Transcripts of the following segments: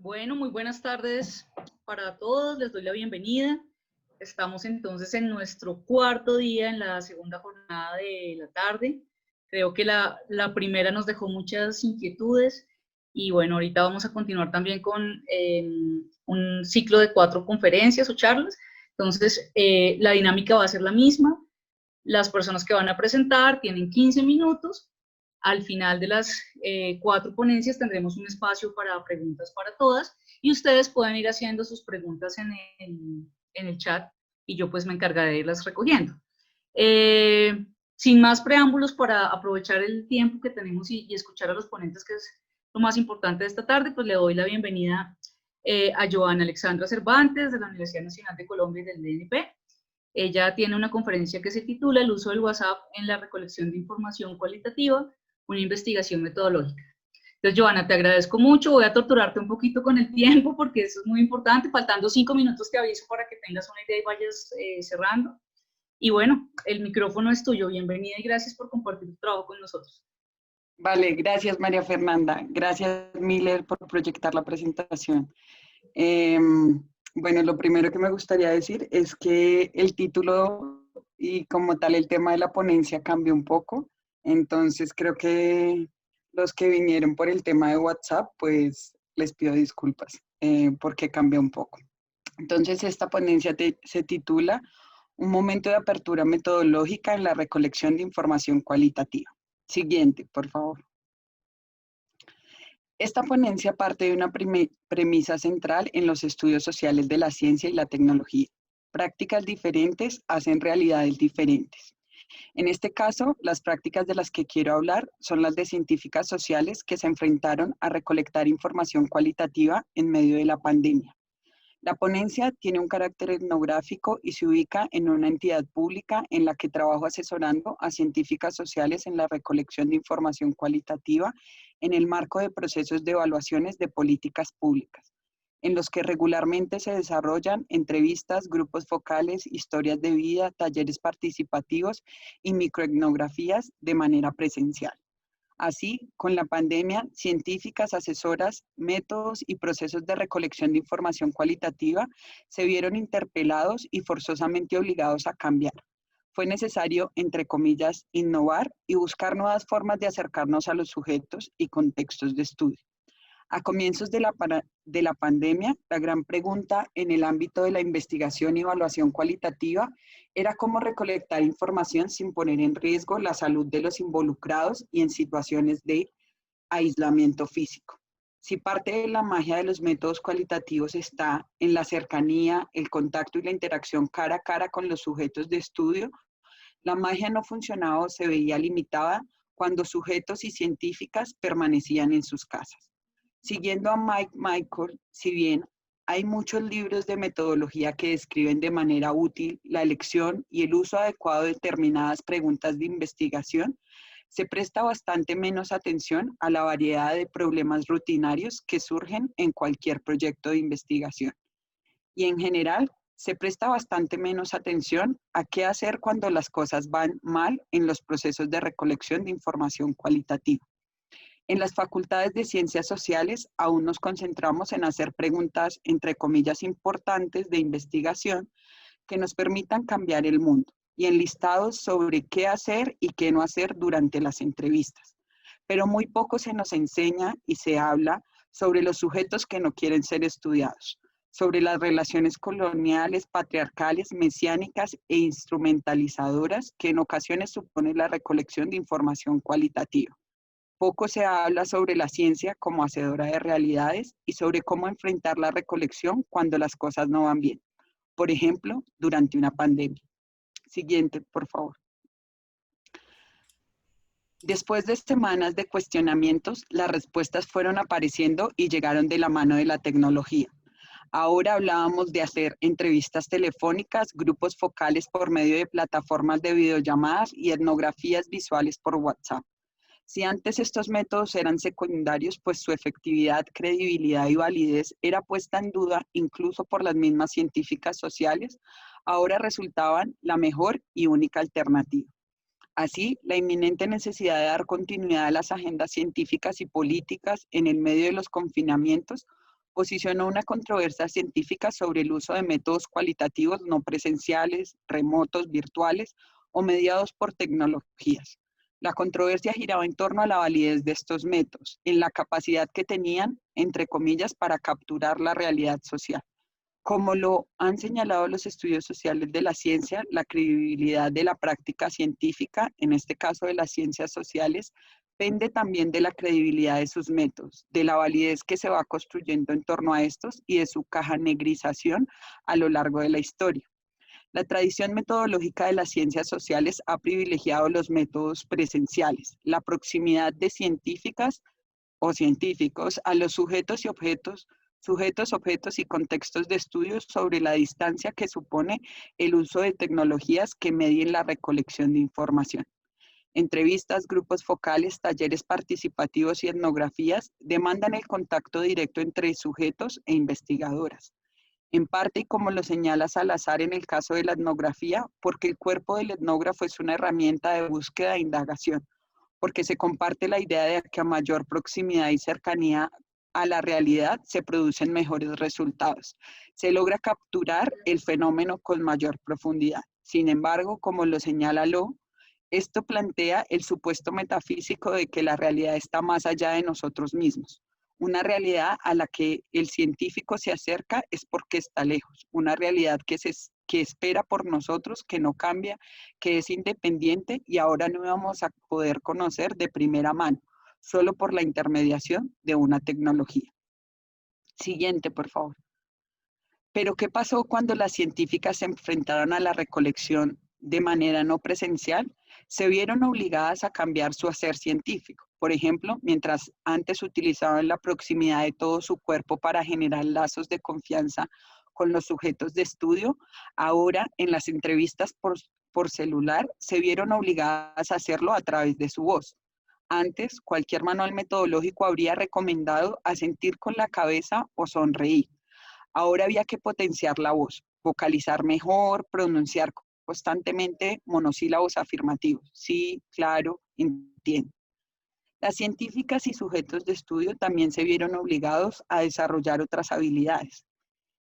Bueno, muy buenas tardes para todos, les doy la bienvenida. Estamos entonces en nuestro cuarto día en la segunda jornada de la tarde. Creo que la primera nos dejó muchas inquietudes y bueno, ahorita vamos a continuar también con un ciclo de 4 conferencias o charlas. Entonces, la dinámica va a ser la misma. Las personas que van a presentar tienen 15 minutos. Al final de las 4 ponencias tendremos un espacio para preguntas para todas y ustedes pueden ir haciendo sus preguntas en el chat y yo pues me encargaré de irlas recogiendo. Sin más preámbulos, para aprovechar el tiempo que tenemos y escuchar a los ponentes, que es lo más importante de esta tarde, pues le doy la bienvenida a Joana Alexandra Cervantes de la Universidad Nacional de Colombia y del DNP. Ella tiene una conferencia que se titula El uso del WhatsApp en la recolección de información cualitativa, una investigación metodológica. Entonces, Joana, te agradezco mucho. Voy a torturarte un poquito con el tiempo porque eso es muy importante. Faltando 5 minutos te aviso para que tengas una idea y vayas cerrando. Y bueno, el micrófono es tuyo. Bienvenida y gracias por compartir tu trabajo con nosotros. Vale, gracias María Fernanda. Gracias Miller por proyectar la presentación. Bueno, lo primero que me gustaría decir es que el título y como tal el tema de la ponencia cambió un poco. Entonces creo que los que vinieron por el tema de WhatsApp, pues les pido disculpas porque cambió un poco. Entonces esta ponencia se titula Un momento de apertura metodológica en la recolección de información cualitativa. Siguiente, por favor. Esta ponencia parte de una premisa central en los estudios sociales de la ciencia y la tecnología. Prácticas diferentes hacen realidades diferentes. En este caso, las prácticas de las que quiero hablar son las de científicas sociales que se enfrentaron a recolectar información cualitativa en medio de la pandemia. La ponencia tiene un carácter etnográfico y se ubica en una entidad pública en la que trabajo asesorando a científicas sociales en la recolección de información cualitativa en el marco de procesos de evaluaciones de políticas públicas, en los que regularmente se desarrollan entrevistas, grupos focales, historias de vida, talleres participativos y microetnografías de manera presencial. Así, con la pandemia, científicas, asesoras, métodos y procesos de recolección de información cualitativa se vieron interpelados y forzosamente obligados a cambiar. Fue necesario, entre comillas, innovar y buscar nuevas formas de acercarnos a los sujetos y contextos de estudio. A comienzos de la pandemia, la gran pregunta en el ámbito de la investigación y evaluación cualitativa era cómo recolectar información sin poner en riesgo la salud de los involucrados y en situaciones de aislamiento físico. Si parte de la magia de los métodos cualitativos está en la cercanía, el contacto y la interacción cara a cara con los sujetos de estudio, la magia no funcionaba o se veía limitada cuando sujetos y científicas permanecían en sus casas. Siguiendo a Mike Michael, si bien hay muchos libros de metodología que describen de manera útil la elección y el uso adecuado de determinadas preguntas de investigación, se presta bastante menos atención a la variedad de problemas rutinarios que surgen en cualquier proyecto de investigación. Y en general, se presta bastante menos atención a qué hacer cuando las cosas van mal en los procesos de recolección de información cualitativa. En las facultades de ciencias sociales aún nos concentramos en hacer preguntas, entre comillas, importantes de investigación que nos permitan cambiar el mundo y en listados sobre qué hacer y qué no hacer durante las entrevistas. Pero muy poco se nos enseña y se habla sobre los sujetos que no quieren ser estudiados, sobre las relaciones coloniales, patriarcales, mesiánicas e instrumentalizadoras que en ocasiones supone la recolección de información cualitativa. Poco se habla sobre la ciencia como hacedora de realidades y sobre cómo enfrentar la recolección cuando las cosas no van bien. Por ejemplo, durante una pandemia. Siguiente, por favor. Después de semanas de cuestionamientos, las respuestas fueron apareciendo y llegaron de la mano de la tecnología. Ahora hablábamos de hacer entrevistas telefónicas, grupos focales por medio de plataformas de videollamadas y etnografías visuales por WhatsApp. Si antes estos métodos eran secundarios, pues su efectividad, credibilidad y validez era puesta en duda incluso por las mismas científicas sociales, ahora resultaban la mejor y única alternativa. Así, la inminente necesidad de dar continuidad a las agendas científicas y políticas en el medio de los confinamientos posicionó una controversia científica sobre el uso de métodos cualitativos no presenciales, remotos, virtuales o mediados por tecnologías. La controversia giraba en torno a la validez de estos métodos, en la capacidad que tenían, entre comillas, para capturar la realidad social. Como lo han señalado los estudios sociales de la ciencia, la credibilidad de la práctica científica, en este caso de las ciencias sociales, depende también de la credibilidad de sus métodos, de la validez que se va construyendo en torno a estos y de su cajanegrización a lo largo de la historia. La tradición metodológica de las ciencias sociales ha privilegiado los métodos presenciales, la proximidad de científicas o científicos a los sujetos, objetos y contextos de estudio sobre la distancia que supone el uso de tecnologías que medien la recolección de información. Entrevistas, grupos focales, talleres participativos y etnografías demandan el contacto directo entre sujetos e investigadoras. En parte, y como lo señala Salazar en el caso de la etnografía, porque el cuerpo del etnógrafo es una herramienta de búsqueda e indagación, porque se comparte la idea de que a mayor proximidad y cercanía a la realidad se producen mejores resultados. Se logra capturar el fenómeno con mayor profundidad. Sin embargo, como lo señala Lo, esto plantea el supuesto metafísico de que la realidad está más allá de nosotros mismos. Una realidad a la que el científico se acerca es porque está lejos. Una realidad que espera por nosotros, que no cambia, que es independiente y ahora no vamos a poder conocer de primera mano, solo por la intermediación de una tecnología. Siguiente, por favor. Pero, ¿qué pasó cuando las científicas se enfrentaron a la recolección de manera no presencial? Se vieron obligadas a cambiar su hacer científico. Por ejemplo, mientras antes utilizaban la proximidad de todo su cuerpo para generar lazos de confianza con los sujetos de estudio, ahora en las entrevistas por celular se vieron obligadas a hacerlo a través de su voz. Antes, cualquier manual metodológico habría recomendado asentir con la cabeza o sonreír. Ahora había que potenciar la voz, vocalizar mejor, pronunciar constantemente monosílabos afirmativos. Sí, claro, entiendo. Las científicas y sujetos de estudio también se vieron obligados a desarrollar otras habilidades.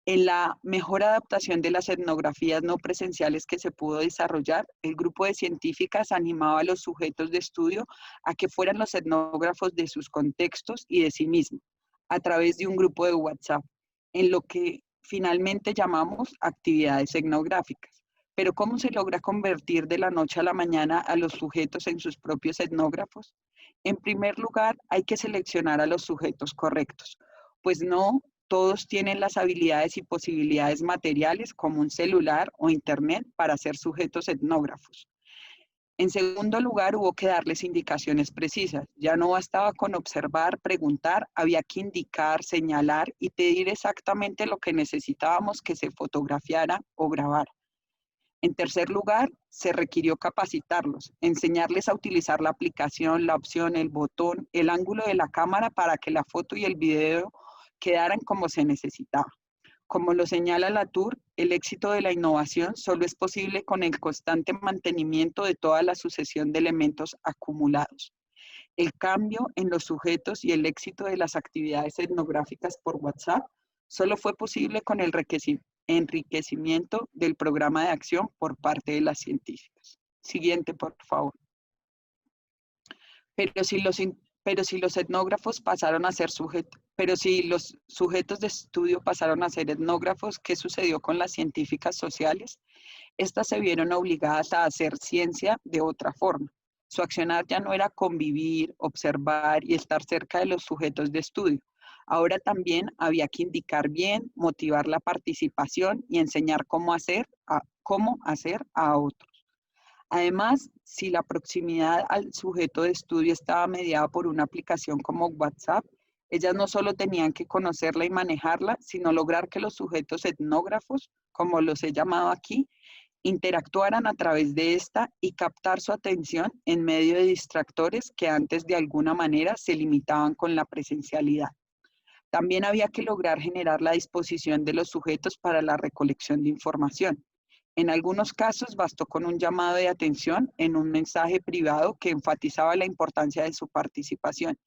En la mejor adaptación de las etnografías no presenciales que se pudo desarrollar, el grupo de científicas animaba a los sujetos de estudio a que fueran los etnógrafos de sus contextos y de sí mismos, a través de un grupo de WhatsApp, en lo que finalmente llamamos actividades etnográficas. Pero ¿cómo se logra convertir de la noche a la mañana a los sujetos en sus propios etnógrafos? En primer lugar, hay que seleccionar a los sujetos correctos, pues no todos tienen las habilidades y posibilidades materiales como un celular o internet para ser sujetos etnógrafos. En segundo lugar, hubo que darles indicaciones precisas. Ya no bastaba con observar, preguntar, había que indicar, señalar y pedir exactamente lo que necesitábamos que se fotografiara o grabara. En tercer lugar, se requirió capacitarlos, enseñarles a utilizar la aplicación, la opción, el botón, el ángulo de la cámara para que la foto y el video quedaran como se necesitaba. Como lo señala Latour, el éxito de la innovación solo es posible con el constante mantenimiento de toda la sucesión de elementos acumulados. El cambio en los sujetos y el éxito de las actividades etnográficas por WhatsApp solo fue posible con el enriquecimiento del programa de acción por parte de las científicas. Siguiente, por favor. Pero si los etnógrafos pasaron a ser sujetos, pero si los sujetos de estudio pasaron a ser etnógrafos, ¿qué sucedió con las científicas sociales? Estas se vieron obligadas a hacer ciencia de otra forma. Su accionar ya no era convivir, observar y estar cerca de los sujetos de estudio. Ahora también había que indicar bien, motivar la participación y enseñar cómo hacer a otros. Además, si la proximidad al sujeto de estudio estaba mediada por una aplicación como WhatsApp, ellas no solo tenían que conocerla y manejarla, sino lograr que los sujetos etnógrafos, como los he llamado aquí, interactuaran a través de esta y captar su atención en medio de distractores que antes de alguna manera se limitaban con la presencialidad. También había que lograr generar la disposición de los sujetos para la recolección de información. En algunos casos bastó con un llamado de atención en un mensaje privado que enfatizaba la importancia de su participación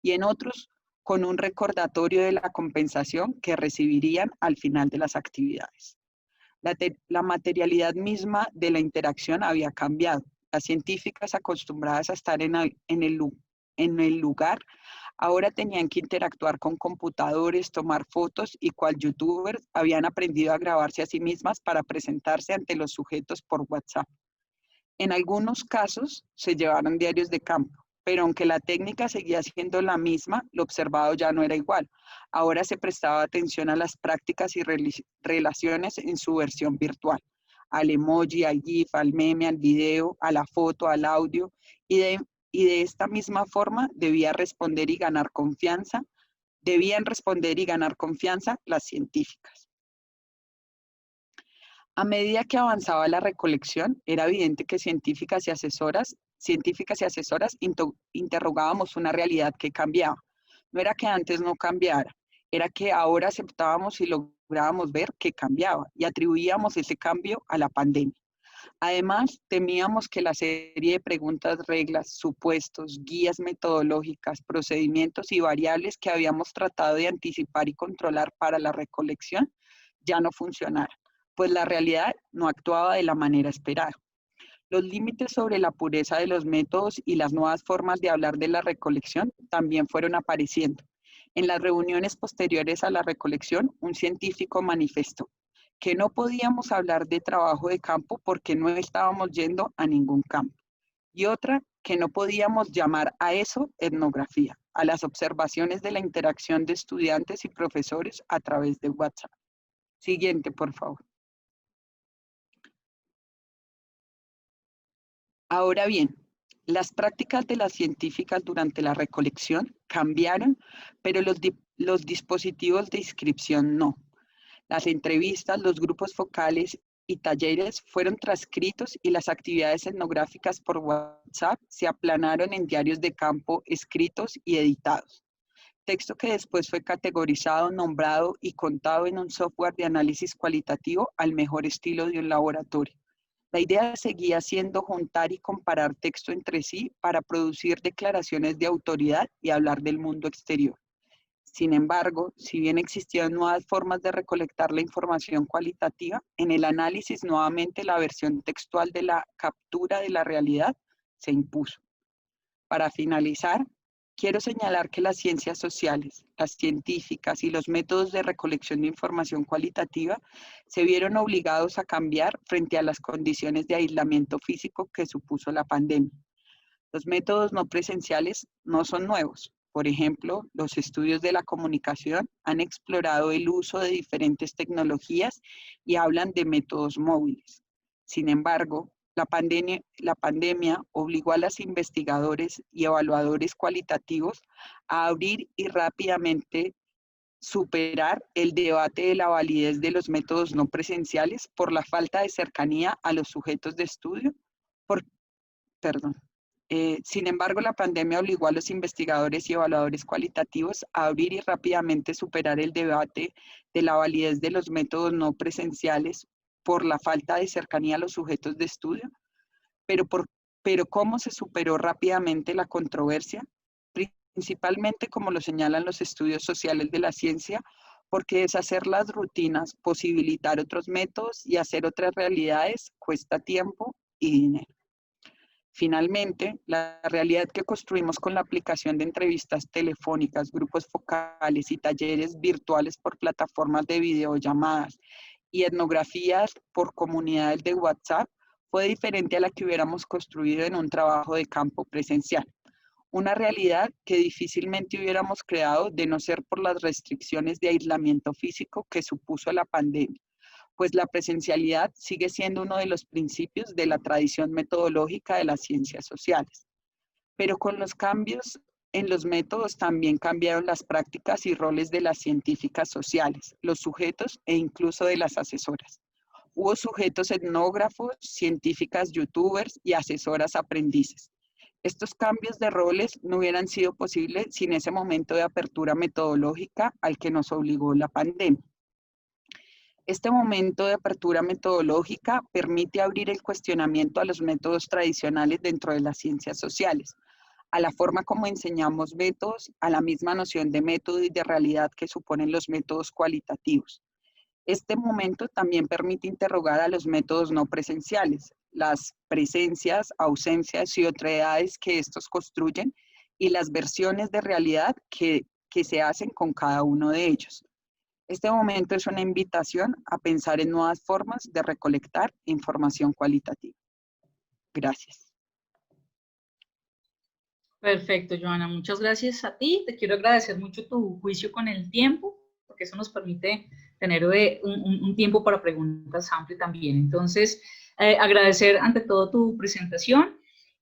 y en otros con un recordatorio de la compensación que recibirían al final de las actividades. La materialidad misma de la interacción había cambiado. Las científicas acostumbradas a estar en el lugar ahora tenían que interactuar con computadores, tomar fotos y cual youtubers habían aprendido a grabarse a sí mismas para presentarse ante los sujetos por WhatsApp. En algunos casos se llevaron diarios de campo, pero aunque la técnica seguía siendo la misma, lo observado ya no era igual. Ahora se prestaba atención a las prácticas y relaciones en su versión virtual, al emoji, al GIF, al meme, al video, a la foto, al audio, y de esta misma forma debían responder y ganar confianza las científicas. A medida que avanzaba la recolección, era evidente que científicas y asesoras interrogábamos una realidad que cambiaba. No era que antes no cambiara, era que ahora aceptábamos y lográbamos ver que cambiaba y atribuíamos ese cambio a la pandemia. Además, temíamos que la serie de preguntas, reglas, supuestos, guías metodológicas, procedimientos y variables que habíamos tratado de anticipar y controlar para la recolección ya no funcionaran, pues la realidad no actuaba de la manera esperada. Los límites sobre la pureza de los métodos y las nuevas formas de hablar de la recolección también fueron apareciendo. En las reuniones posteriores a la recolección, un científico manifestó que no podíamos hablar de trabajo de campo porque no estábamos yendo a ningún campo. Y otra, que no podíamos llamar a eso etnografía, a las observaciones de la interacción de estudiantes y profesores a través de WhatsApp. Siguiente, por favor. Ahora bien, las prácticas de las científicas durante la recolección cambiaron, pero los dispositivos de inscripción no. Las entrevistas, los grupos focales y talleres fueron transcritos y las actividades etnográficas por WhatsApp se aplanaron en diarios de campo escritos y editados. Texto que después fue categorizado, nombrado y contado en un software de análisis cualitativo al mejor estilo de un laboratorio. La idea seguía siendo juntar y comparar texto entre sí para producir declaraciones de autoridad y hablar del mundo exterior. Sin embargo, si bien existían nuevas formas de recolectar la información cualitativa, en el análisis nuevamente la versión textual de la captura de la realidad se impuso. Para finalizar, quiero señalar que las ciencias sociales, las científicas y los métodos de recolección de información cualitativa se vieron obligados a cambiar frente a las condiciones de aislamiento físico que supuso la pandemia. Los métodos no presenciales no son nuevos. Por ejemplo, los estudios de la comunicación han explorado el uso de diferentes tecnologías y hablan de métodos móviles. Sin embargo, la pandemia obligó a los investigadores y evaluadores cualitativos a abrir y rápidamente superar el debate de la validez de los métodos no presenciales por la falta de cercanía a los sujetos de estudio. Sin embargo, la pandemia obligó a los investigadores y evaluadores cualitativos a abrir y rápidamente superar el debate de la validez de los métodos no presenciales por la falta de cercanía a los sujetos de estudio. Pero ¿cómo se superó rápidamente la controversia? Principalmente, como lo señalan los estudios sociales de la ciencia, porque deshacer las rutinas, posibilitar otros métodos y hacer otras realidades cuesta tiempo y dinero. Finalmente, la realidad que construimos con la aplicación de entrevistas telefónicas, grupos focales y talleres virtuales por plataformas de videollamadas y etnografías por comunidades de WhatsApp fue diferente a la que hubiéramos construido en un trabajo de campo presencial. Una realidad que difícilmente hubiéramos creado de no ser por las restricciones de aislamiento físico que supuso la pandemia, pues la presencialidad sigue siendo uno de los principios de la tradición metodológica de las ciencias sociales. Pero con los cambios en los métodos también cambiaron las prácticas y roles de las científicas sociales, los sujetos e incluso de las asesoras. Hubo sujetos etnógrafos, científicas youtubers y asesoras aprendices. Estos cambios de roles no hubieran sido posibles sin ese momento de apertura metodológica al que nos obligó la pandemia. Este momento de apertura metodológica permite abrir el cuestionamiento a los métodos tradicionales dentro de las ciencias sociales. a la forma como enseñamos métodos, a la misma noción de método y de realidad que suponen los métodos cualitativos. Este momento también permite interrogar a los métodos no presenciales, las presencias, ausencias y otredades que estos construyen y las versiones de realidad que se hacen con cada uno de ellos. Este momento es una invitación a pensar en nuevas formas de recolectar información cualitativa. Gracias. Perfecto, Joana, muchas gracias a ti. Te quiero agradecer mucho tu juicio con el tiempo, porque eso nos permite tener un tiempo para preguntas amplio también. Entonces, agradecer ante todo tu presentación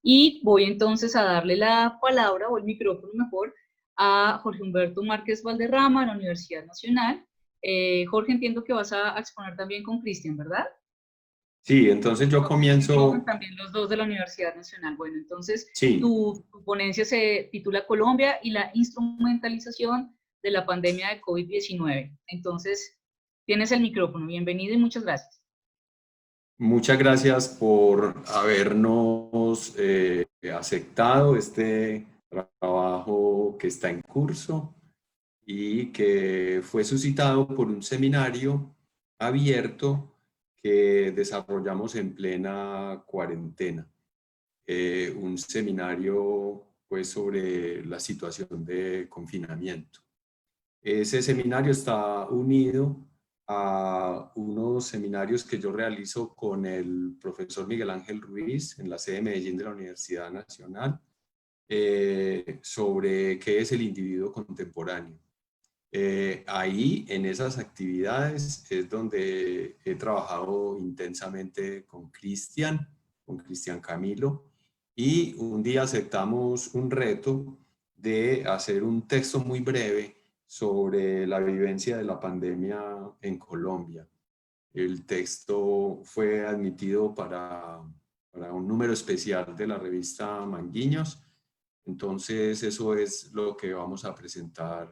y voy entonces a darle la palabra o el micrófono mejor a Jorge Humberto Márquez Valderrama de la Universidad Nacional. Jorge, entiendo que vas a exponer también con Cristian, ¿verdad? Sí, entonces yo comienzo... También los dos de la Universidad Nacional. Bueno, entonces Sí. tu ponencia se titula Colombia y la instrumentalización de la pandemia de COVID-19. Entonces, tienes el micrófono. Bienvenido y muchas gracias. Muchas gracias por habernos aceptado este trabajo que está en curso y que fue suscitado por un seminario abierto que desarrollamos en plena cuarentena. Un seminario pues, sobre la situación de confinamiento. Ese seminario está unido a unos seminarios que yo realizo con el profesor Miguel Ángel Ruiz en la sede de Medellín de la Universidad Nacional sobre qué es el individuo contemporáneo. Ahí, en esas actividades, es donde he trabajado intensamente con Cristian Camilo, y un día aceptamos un reto de hacer un texto muy breve sobre la vivencia de la pandemia en Colombia. El texto fue admitido para un número especial de la revista Manguiños. Entonces, eso es lo que vamos a presentar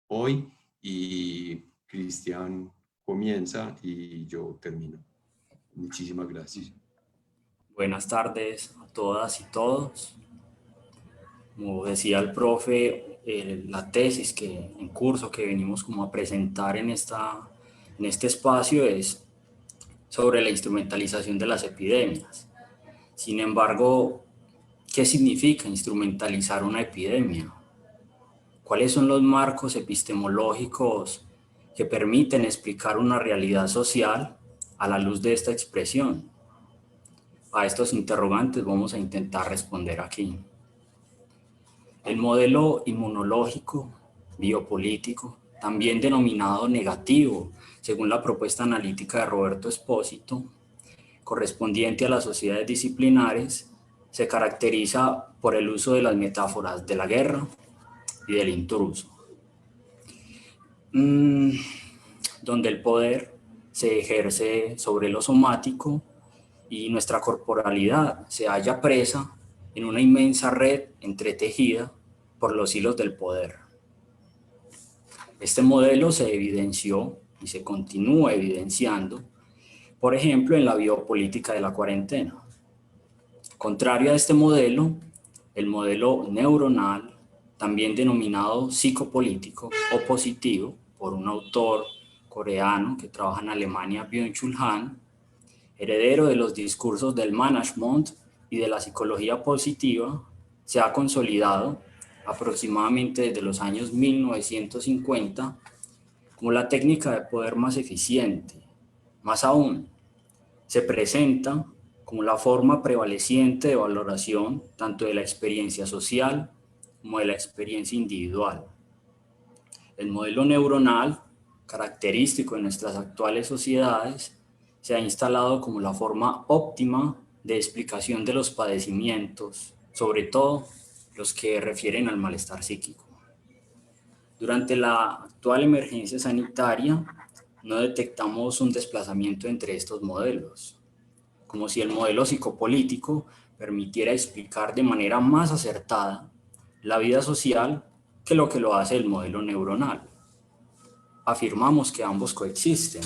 hoy y Cristian comienza y yo termino. Muchísimas gracias. Buenas tardes a todas y todos. Como decía el profe, la tesis que en curso que venimos como a presentar en este espacio es sobre la instrumentalización de las epidemias. Sin embargo, ¿qué significa instrumentalizar una epidemia? ¿Cuáles son los marcos epistemológicos que permiten explicar una realidad social a la luz de esta expresión? A estos interrogantes vamos a intentar responder aquí. El modelo inmunológico, biopolítico, también denominado negativo, según la propuesta analítica de Roberto Espósito, correspondiente a las sociedades disciplinares, se caracteriza por el uso de las metáforas de la guerra y del intruso, donde el poder se ejerce sobre lo somático y nuestra corporalidad se halla presa en una inmensa red entretejida por los hilos del poder. Este modelo se evidenció y se continúa evidenciando, por ejemplo, en la biopolítica de la cuarentena. Contrario a este modelo, el modelo neuronal, también denominado psicopolítico o positivo, por un autor coreano que trabaja en Alemania, Byung-Chul Han, heredero de los discursos del management y de la psicología positiva, se ha consolidado aproximadamente desde los años 1950 como la técnica de poder más eficiente. Más aún, se presenta como la forma prevaleciente de valoración tanto de la experiencia social como de la experiencia individual. El modelo neuronal, característico de nuestras actuales sociedades, se ha instalado como la forma óptima de explicación de los padecimientos, sobre todo los que refieren al malestar psíquico. Durante la actual emergencia sanitaria, no detectamos un desplazamiento entre estos modelos, como si el modelo psicopolítico permitiera explicar de manera más acertada la vida social que lo hace el modelo neuronal. Afirmamos que ambos coexisten,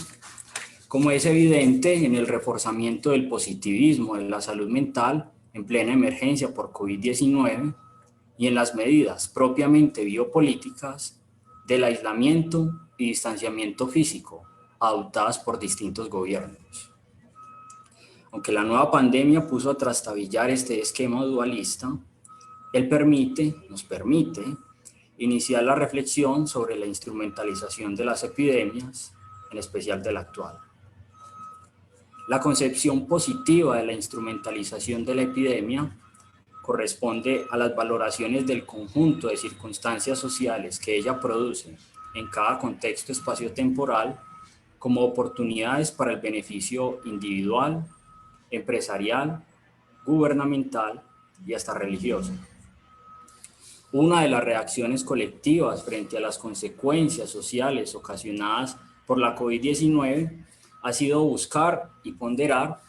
como es evidente en el reforzamiento del positivismo de la salud mental en plena emergencia por COVID-19 y en las medidas propiamente biopolíticas del aislamiento y distanciamiento físico adoptadas por distintos gobiernos. Aunque la nueva pandemia puso a trastabillar este esquema dualista, nos permite iniciar la reflexión sobre la instrumentalización de las epidemias, en especial de la actual. La concepción positiva de la instrumentalización de la epidemia corresponde a las valoraciones del conjunto de circunstancias sociales que ella produce en cada contexto espaciotemporal como oportunidades para el beneficio individual, empresarial, gubernamental y hasta religioso. Una de las reacciones colectivas frente a las consecuencias sociales ocasionadas por la COVID-19 ha sido buscar y ponderar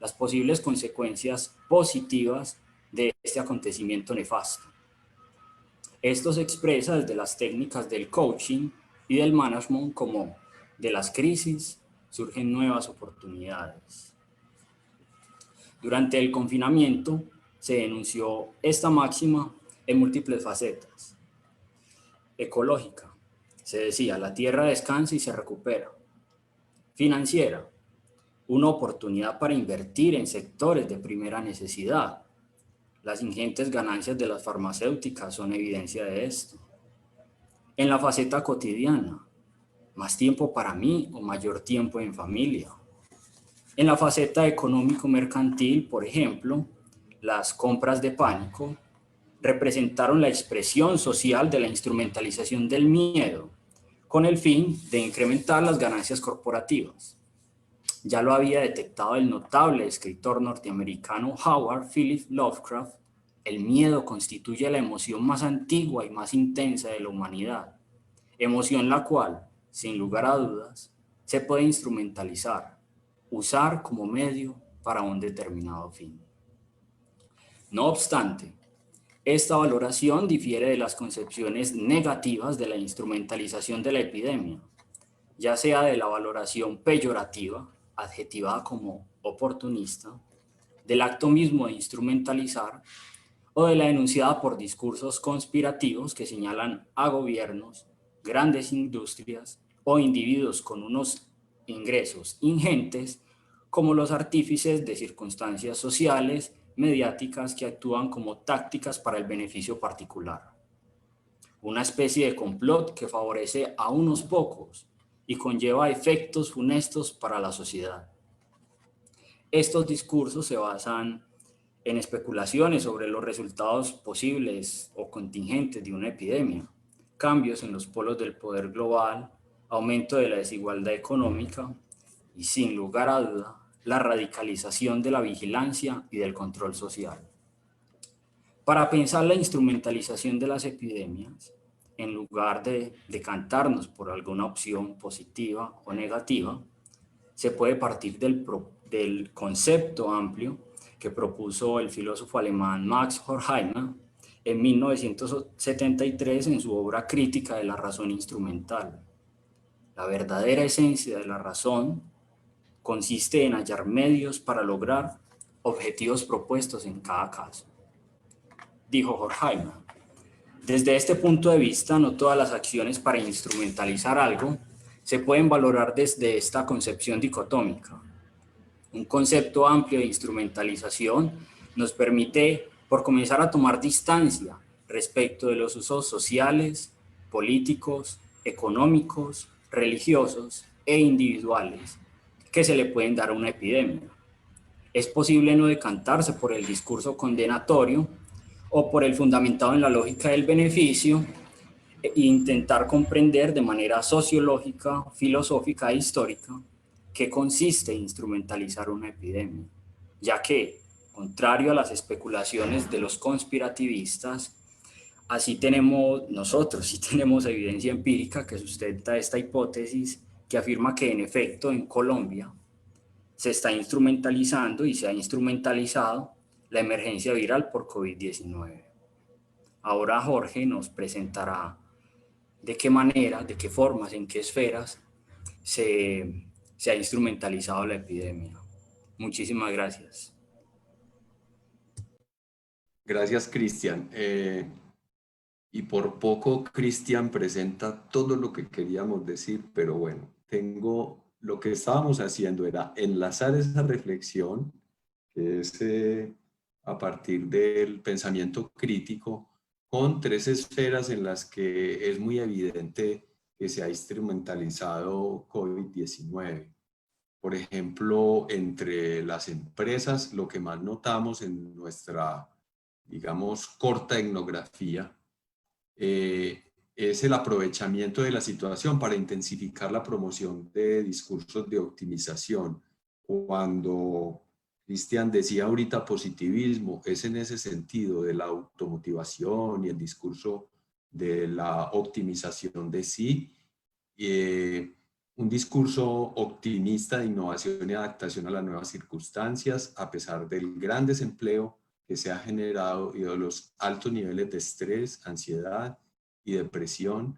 las posibles consecuencias positivas de este acontecimiento nefasto. Esto se expresa desde las técnicas del coaching y del management como de las crisis surgen nuevas oportunidades. Durante el confinamiento se denunció esta máxima en múltiples facetas. Ecológica, se decía, la tierra descansa y se recupera. Financiera, una oportunidad para invertir en sectores de primera necesidad. Las ingentes ganancias de las farmacéuticas son evidencia de esto. En la faceta cotidiana, más tiempo para mí o mayor tiempo en familia. En la faceta económico-mercantil, por ejemplo, las compras de pánico representaron la expresión social de la instrumentalización del miedo, con el fin de incrementar las ganancias corporativas. Ya lo había detectado el notable escritor norteamericano Howard Phillips Lovecraft: el miedo constituye la emoción más antigua y más intensa de la humanidad, emoción la cual, sin lugar a dudas, se puede instrumentalizar, usar como medio para un determinado fin. No obstante, esta valoración difiere de las concepciones negativas de la instrumentalización de la epidemia, ya sea de la valoración peyorativa, adjetivada como oportunista, del acto mismo de instrumentalizar, o de la denunciada por discursos conspirativos que señalan a gobiernos, grandes industrias o individuos con unos ingresos ingentes como los artífices de circunstancias sociales, mediáticas que actúan como tácticas para el beneficio particular. Una especie de complot que favorece a unos pocos y conlleva efectos funestos para la sociedad. Estos discursos se basan en especulaciones sobre los resultados posibles o contingentes de una epidemia, cambios en los polos del poder global, aumento de la desigualdad económica y, sin lugar a duda, la radicalización de la vigilancia y del control social. Para pensar la instrumentalización de las epidemias, en lugar de decantarnos por alguna opción positiva o negativa, se puede partir del concepto amplio que propuso el filósofo alemán Max Horkheimer en 1973 en su obra Crítica de la razón instrumental. La verdadera esencia de la razón consiste en hallar medios para lograr objetivos propuestos en cada caso. Dijo Horkheimer: desde este punto de vista, no todas las acciones para instrumentalizar algo se pueden valorar desde esta concepción dicotómica. Un concepto amplio de instrumentalización nos permite, por comenzar, a tomar distancia respecto de los usos sociales, políticos, económicos, religiosos e individuales que se le pueden dar a una epidemia. Es posible no decantarse por el discurso condenatorio o por el fundamentado en la lógica del beneficio e intentar comprender de manera sociológica, filosófica e histórica qué consiste en instrumentalizar una epidemia, ya que, contrario a las especulaciones de los conspirativistas, nosotros sí tenemos evidencia empírica que sustenta esta hipótesis, que afirma que en efecto en Colombia se está instrumentalizando y se ha instrumentalizado la emergencia viral por COVID-19. Ahora Jorge nos presentará de qué manera, de qué formas, en qué esferas se ha instrumentalizado la epidemia. Muchísimas gracias. Gracias, Cristian. y por poco Cristian presenta todo lo que queríamos decir, pero bueno, lo que estábamos haciendo era enlazar esa reflexión, que es a partir del pensamiento crítico, con tres esferas en las que es muy evidente que se ha instrumentalizado COVID-19. Por ejemplo, entre las empresas, lo que más notamos en nuestra, digamos, corta etnografía, es el aprovechamiento de la situación para intensificar la promoción de discursos de optimización. Cuando Cristian decía ahorita positivismo, es en ese sentido de la automotivación y el discurso de la optimización de sí, un discurso optimista de innovación y adaptación a las nuevas circunstancias, a pesar del gran desempleo que se ha generado y de los altos niveles de estrés, ansiedad y depresión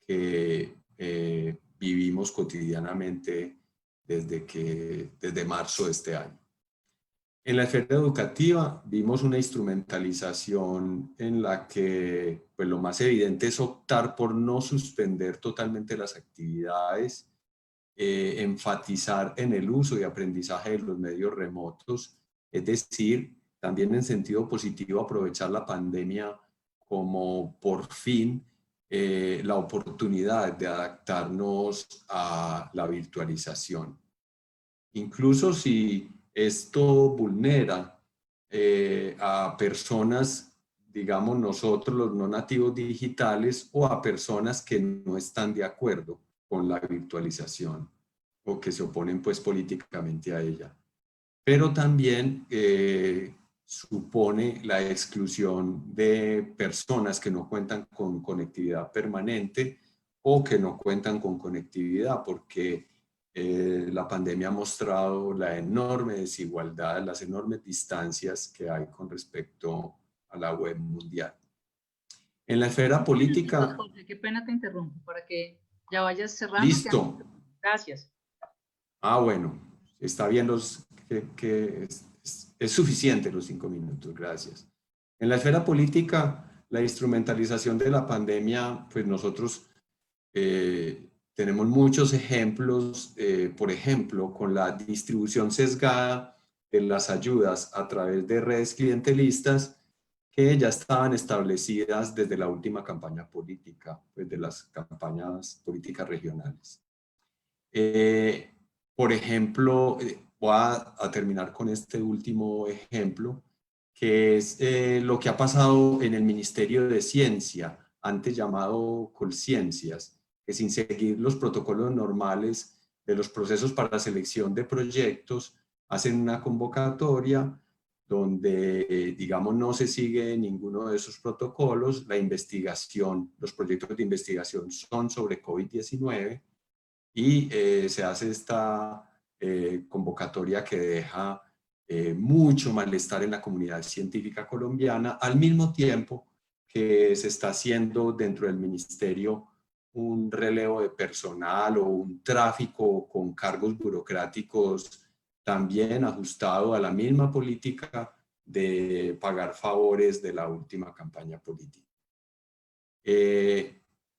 que vivimos cotidianamente desde marzo de este año. En la esfera educativa vimos una instrumentalización en la que pues, lo más evidente es optar por no suspender totalmente las actividades, enfatizar en el uso y aprendizaje de los medios remotos, es decir, también en sentido positivo aprovechar la pandemia como por fin la oportunidad de adaptarnos a la virtualización. Incluso si esto vulnera a personas, digamos nosotros los no nativos digitales, o a personas que no están de acuerdo con la virtualización o que se oponen pues políticamente a ella. Pero también supone la exclusión de personas que no cuentan con conectividad permanente o que no cuentan con conectividad, porque la pandemia ha mostrado la enorme desigualdad, las enormes distancias que hay con respecto a la web mundial. En la esfera política... Jorge, qué pena te interrumpo, para que ya vayas cerrando. Listo. Gracias. Bueno, está bien que es suficiente los 5 minutos, gracias. En la esfera política, la instrumentalización de la pandemia, pues nosotros tenemos muchos ejemplos, por ejemplo, con la distribución sesgada de las ayudas a través de redes clientelistas que ya estaban establecidas desde la última campaña política, pues de las campañas políticas regionales. Por ejemplo, voy a terminar con este último ejemplo, que es lo que ha pasado en el Ministerio de Ciencia, antes llamado Colciencias, que sin seguir los protocolos normales de los procesos para la selección de proyectos, hacen una convocatoria donde, digamos, no se sigue ninguno de esos protocolos. La investigación, los proyectos de investigación son sobre COVID-19 y se hace esta convocatoria que deja mucho malestar en la comunidad científica colombiana, al mismo tiempo que se está haciendo dentro del ministerio un relevo de personal o un tráfico con cargos burocráticos también ajustado a la misma política de pagar favores de la última campaña política.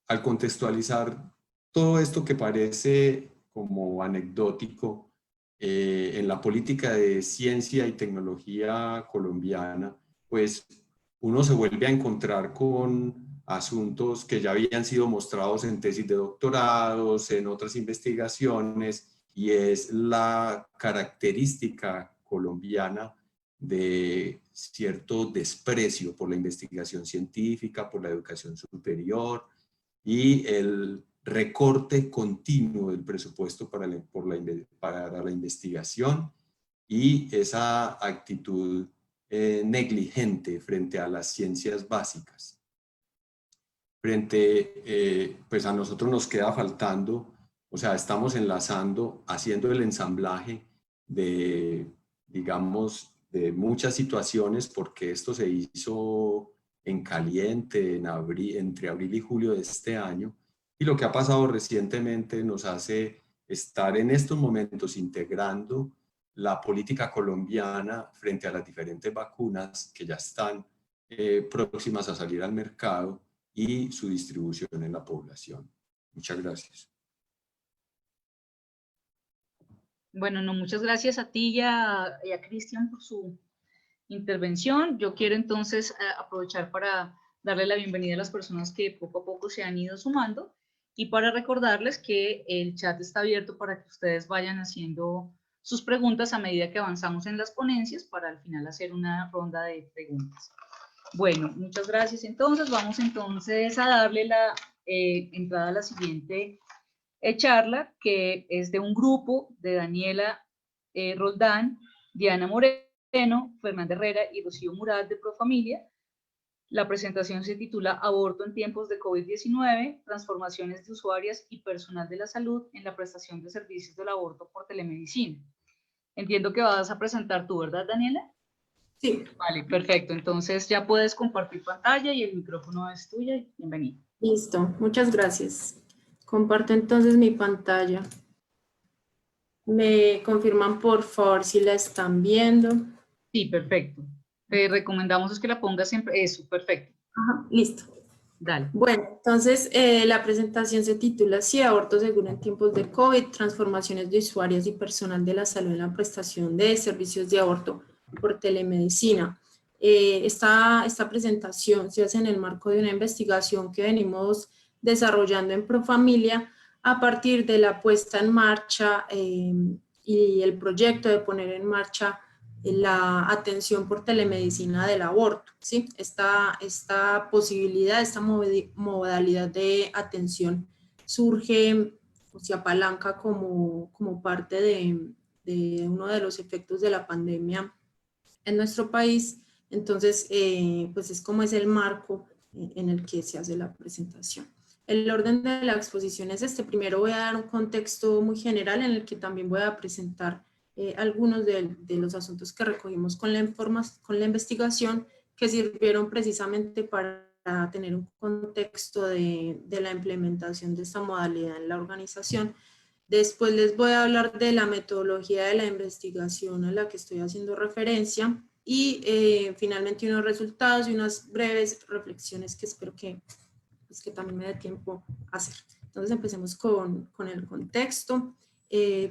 Al contextualizar todo esto que parece como anecdótico, en la política de ciencia y tecnología colombiana, pues uno se vuelve a encontrar con asuntos que ya habían sido mostrados en tesis de doctorados, en otras investigaciones, y es la característica colombiana de cierto desprecio por la investigación científica, por la educación superior, y el recorte continuo del presupuesto para la investigación, y esa actitud negligente frente a las ciencias básicas. Pues a nosotros nos queda faltando, o sea, estamos enlazando, haciendo el ensamblaje de, digamos, de muchas situaciones, porque esto se hizo en caliente entre abril y julio de este año, y lo que ha pasado recientemente nos hace estar en estos momentos integrando la política colombiana frente a las diferentes vacunas que ya están próximas a salir al mercado, y su distribución en la población. Muchas gracias. Bueno, no, muchas gracias a ti y a Cristian por su intervención. Yo quiero entonces aprovechar para darle la bienvenida a las personas que poco a poco se han ido sumando y para recordarles que el chat está abierto para que ustedes vayan haciendo sus preguntas a medida que avanzamos en las ponencias para al final hacer una ronda de preguntas. Bueno, muchas gracias. Entonces, vamos entonces a darle la entrada a la siguiente charla, que es de un grupo de Daniela Roldán, Diana Moreno, Fernanda Herrera y Rocío Murat de Profamilia. La presentación se titula Aborto en tiempos de COVID-19, transformaciones de usuarias y personal de la salud en la prestación de servicios del aborto por telemedicina. Entiendo que vas a presentar tú, ¿verdad, Daniela? Sí. Vale, perfecto. Entonces ya puedes compartir pantalla y el micrófono es tuyo. Bienvenido. Listo, muchas gracias. Comparto entonces mi pantalla. ¿Me confirman por favor si la están viendo? Sí, perfecto. Te recomendamos es que la pongas siempre. Eso, perfecto. Ajá, listo. Dale. Bueno, entonces la presentación se titula así: Aborto seguro en tiempos de COVID, transformaciones de usuarias y personal de la salud en la prestación de servicios de aborto por telemedicina. Esta presentación se hace en el marco de una investigación que venimos desarrollando en Profamilia a partir de la puesta en marcha y el proyecto de poner en marcha la atención por telemedicina del aborto, ¿sí? Esta posibilidad, esta modalidad de atención surge o se apalanca como parte de uno de los efectos de la pandemia en nuestro país. Entonces, pues es como es el marco en el que se hace la presentación. El orden de la exposición es este. Primero voy a dar un contexto muy general en el que también voy a presentar algunos de los asuntos que recogimos con la investigación, que sirvieron precisamente para tener un contexto de la implementación de esta modalidad en la organización. Después les voy a hablar de la metodología de la investigación a la que estoy haciendo referencia y finalmente unos resultados y unas breves reflexiones que espero que también me dé tiempo a hacer. Entonces empecemos con el contexto.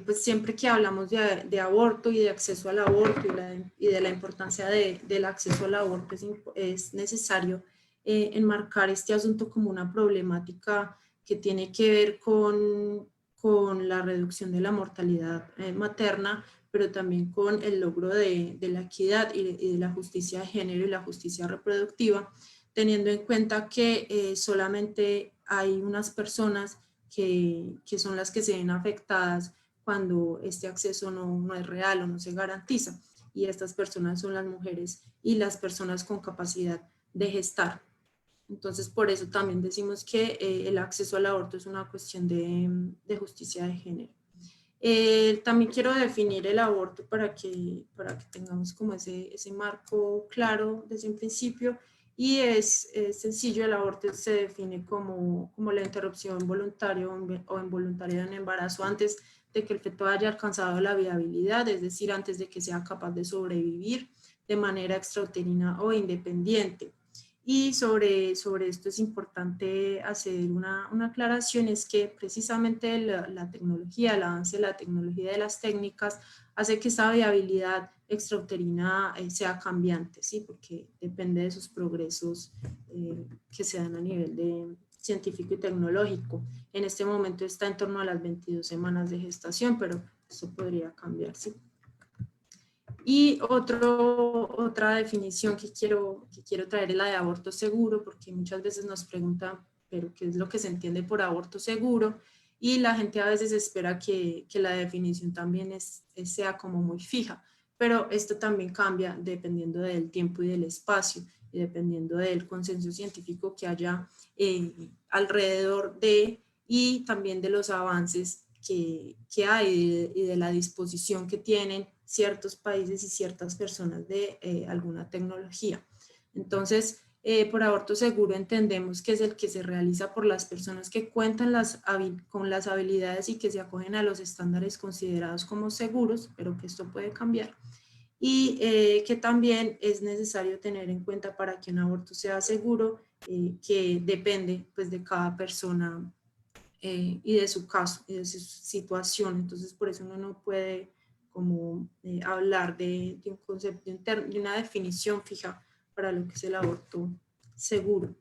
Pues siempre que hablamos de aborto y de acceso al aborto y de la importancia del acceso al aborto, es necesario enmarcar este asunto como una problemática que tiene que ver con la reducción de la mortalidad materna, pero también con el logro de la equidad y de la justicia de género y la justicia reproductiva, teniendo en cuenta que solamente hay unas personas que son las que se ven afectadas cuando este acceso no es real o no se garantiza. Y estas personas son las mujeres y las personas con capacidad de gestar. Entonces, por eso también decimos que el acceso al aborto es una cuestión de justicia de género. También quiero definir el aborto para que tengamos como ese marco claro desde un principio. Y es sencillo: el aborto se define como la interrupción voluntaria o involuntaria de un embarazo antes de que el feto haya alcanzado la viabilidad, es decir, antes de que sea capaz de sobrevivir de manera extrauterina o independiente. Y sobre esto es importante hacer una aclaración: es que precisamente la tecnología, el avance de la tecnología de las técnicas hace que esa viabilidad extrauterina sea cambiante, ¿sí? Porque depende de sus progresos que se dan a nivel científico y tecnológico. En este momento está en torno a las 22 semanas de gestación, pero eso podría cambiar, ¿sí? Y otra definición que quiero traer es la de aborto seguro, porque muchas veces nos preguntan, ¿pero qué es lo que se entiende por aborto seguro? Y la gente a veces espera que la definición también sea como muy fija, pero esto también cambia dependiendo del tiempo y del espacio, y dependiendo del consenso científico que haya alrededor y también de los avances que hay y de la disposición que tienen ciertos países y ciertas personas de alguna tecnología. Entonces, por aborto seguro entendemos que es el que se realiza por las personas que cuentan con las habilidades y que se acogen a los estándares considerados como seguros, pero que esto puede cambiar. Y que también es necesario tener en cuenta para que un aborto sea seguro que depende pues de cada persona y de su caso y de su situación. Entonces por eso uno no puede como hablar de un concepto, de una definición fija para lo que es el aborto seguro.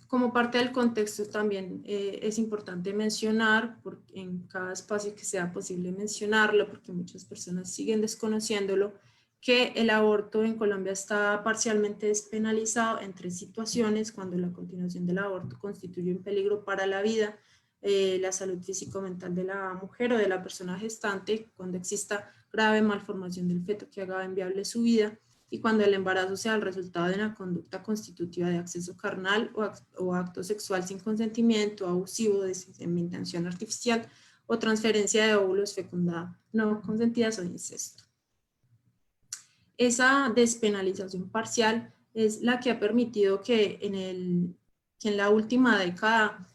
Como parte del contexto también es importante mencionar, en cada espacio que sea posible mencionarlo, porque muchas personas siguen desconociéndolo, que el aborto en Colombia está parcialmente despenalizado en 3 situaciones: cuando la continuación del aborto constituye un peligro para la vida, la salud físico-mental de la mujer o de la persona gestante, cuando exista grave malformación del feto que haga inviable su vida, y cuando el embarazo sea el resultado de una conducta constitutiva de acceso carnal o acto sexual sin consentimiento, abusivo, de seminación artificial o transferencia de óvulos fecundada no consentidas o incesto. Esa despenalización parcial es la que ha permitido que en la última década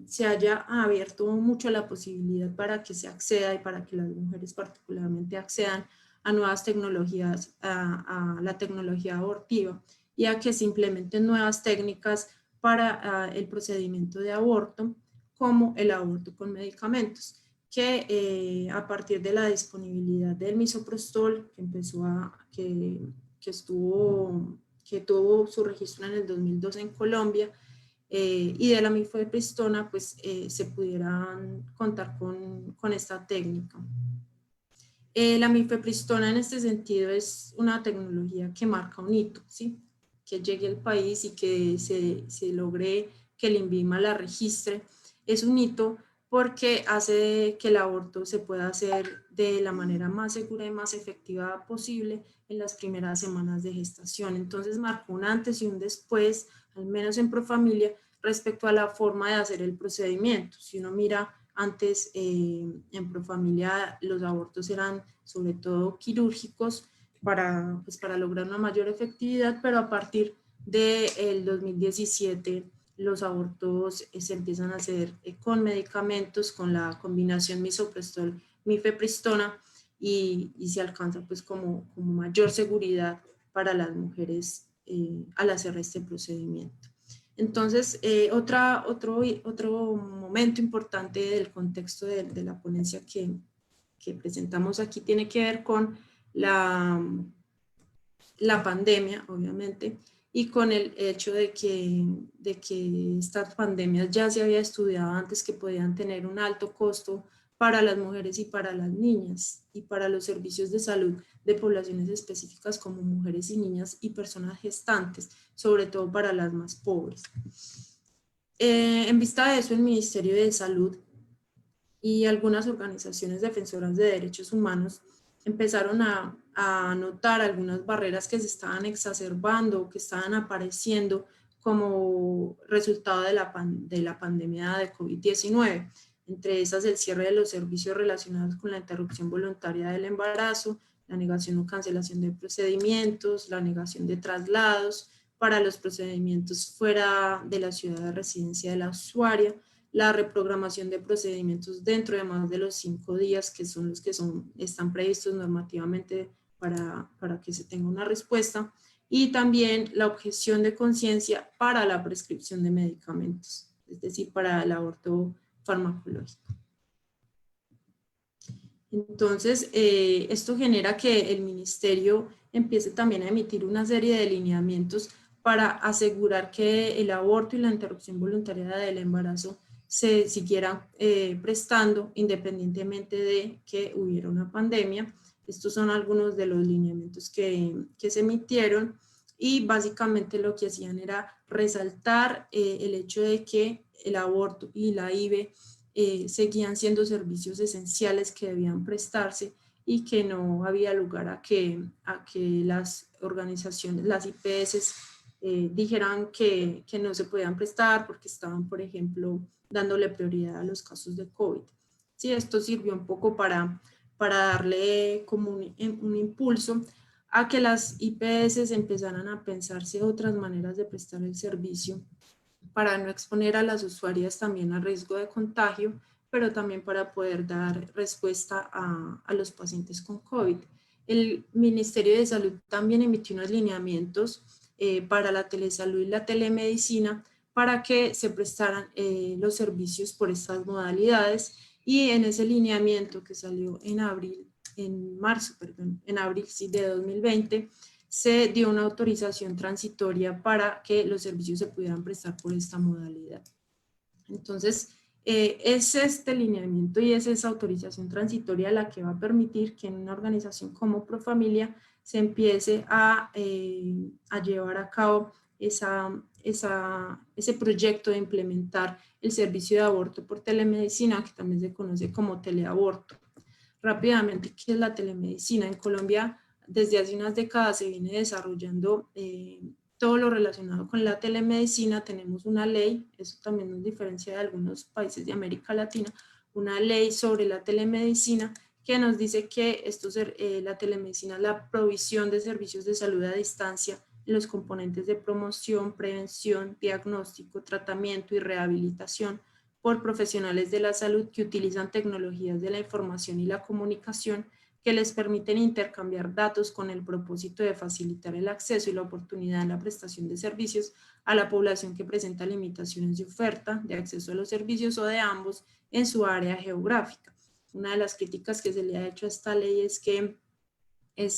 se haya abierto mucho la posibilidad para que se acceda y para que las mujeres particularmente accedan a nuevas tecnologías, a la tecnología abortiva, y a que se implementen nuevas técnicas para el procedimiento de aborto, como el aborto con medicamentos, que a partir de la disponibilidad del misoprostol, que tuvo su registro en el 2002 en Colombia, y de la mifepristona, pues se pudieran contar con esta técnica. La mifepristona en este sentido es una tecnología que marca un hito, ¿sí? Que llegue al país y que se logre que el INVIMA la registre. Es un hito porque hace que el aborto se pueda hacer de la manera más segura y más efectiva posible en las primeras semanas de gestación. Entonces marcó un antes y un después, al menos en Profamilia, respecto a la forma de hacer el procedimiento. Si uno mira, antes en Profamilia los abortos eran sobre todo quirúrgicos para lograr una mayor efectividad, pero a partir del 2017 los abortos se empiezan a hacer con medicamentos, con la combinación misoprostol-mifepristona, y se alcanza pues como mayor seguridad para las mujeres al hacer este procedimiento. Entonces, otro momento importante del contexto de la ponencia que presentamos aquí tiene que ver con la pandemia, obviamente, y con el hecho de que estas pandemias ya se había estudiado antes, que podían tener un alto costo para las mujeres y para las niñas y para los servicios de salud de poblaciones específicas como mujeres y niñas y personas gestantes, sobre todo para las más pobres. En vista de eso, el Ministerio de Salud y algunas organizaciones defensoras de derechos humanos empezaron a notar algunas barreras que se estaban exacerbando, que estaban apareciendo como resultado de la pandemia de COVID-19. Entre esas, el cierre de los servicios relacionados con la interrupción voluntaria del embarazo, la negación o cancelación de procedimientos, la negación de traslados para los procedimientos fuera de la ciudad de residencia de la usuaria, la reprogramación de procedimientos dentro de más de los 5 días, que son los que están previstos normativamente para que se tenga una respuesta, y también la objeción de conciencia para la prescripción de medicamentos, es decir, para el aborto farmacológico. Entonces, esto genera que el ministerio empiece también a emitir una serie de lineamientos para asegurar que el aborto y la interrupción voluntaria del embarazo se siguieran prestando independientemente de que hubiera una pandemia. Estos son algunos de los lineamientos que se emitieron, y básicamente lo que hacían era resaltar el hecho de que el aborto y la IVE seguían siendo servicios esenciales que debían prestarse, y que no había lugar a que las organizaciones, las IPS, dijeran que no se podían prestar porque estaban, por ejemplo, dándole prioridad a los casos de COVID. Sí, esto sirvió un poco para darle como un impulso a que las IPS empezaran a pensarse otras maneras de prestar el servicio, para no exponer a las usuarias también al riesgo de contagio, pero también para poder dar respuesta a los pacientes con COVID. El Ministerio de Salud también emitió unos lineamientos para la telesalud y la telemedicina para que se prestaran los servicios por estas modalidades, y en ese lineamiento que salió en abril de 2020, se dio una autorización transitoria para que los servicios se pudieran prestar por esta modalidad. Entonces, es este lineamiento y es esa autorización transitoria la que va a permitir que en una organización como Profamilia se empiece a llevar a cabo ese proyecto de implementar el servicio de aborto por telemedicina, que también se conoce como teleaborto. Rápidamente, ¿qué es la telemedicina? En Colombia, desde hace unas décadas se viene desarrollando todo lo relacionado con la telemedicina. Tenemos una ley, eso también nos diferencia de algunos países de América Latina, una ley sobre la telemedicina que nos dice que la telemedicina es la provisión de servicios de salud a distancia en los componentes de promoción, prevención, diagnóstico, tratamiento y rehabilitación por profesionales de la salud que utilizan tecnologías de la información y la comunicación que les permiten intercambiar datos con el propósito de facilitar el acceso y la oportunidad en la prestación de servicios a la población que presenta limitaciones de oferta, de acceso a los servicios o de ambos en su área geográfica. Una de las críticas que se le ha hecho a esta ley es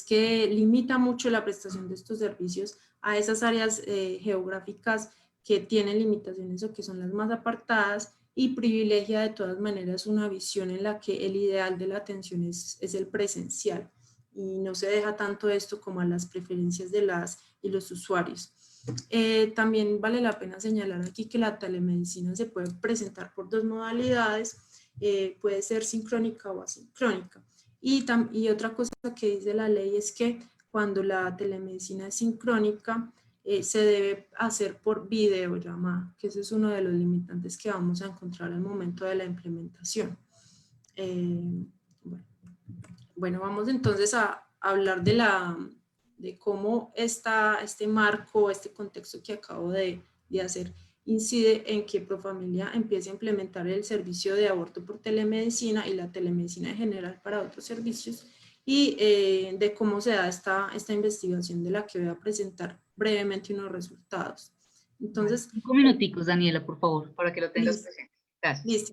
que limita mucho la prestación de estos servicios a esas áreas geográficas que tienen limitaciones o que son las más apartadas, y privilegia de todas maneras una visión en la que el ideal de la atención es el presencial, y no se deja tanto esto como a las preferencias de las y los usuarios. También vale la pena señalar aquí que la telemedicina se puede presentar por dos modalidades, puede ser sincrónica o asincrónica. Y otra cosa que dice la ley es que cuando la telemedicina es sincrónica, se debe hacer por videollamada, que ese es uno de los limitantes que vamos a encontrar al momento de la implementación. Bueno, vamos entonces a hablar de cómo este marco, este contexto que acabo de hacer, incide en que Profamilia empiece a implementar el servicio de aborto por telemedicina y la telemedicina en general para otros servicios, y de cómo se da esta investigación de la que voy a presentar brevemente unos resultados. Entonces, 5 minuticos, Daniela, por favor, para que lo tengas presente. Gracias. Listo.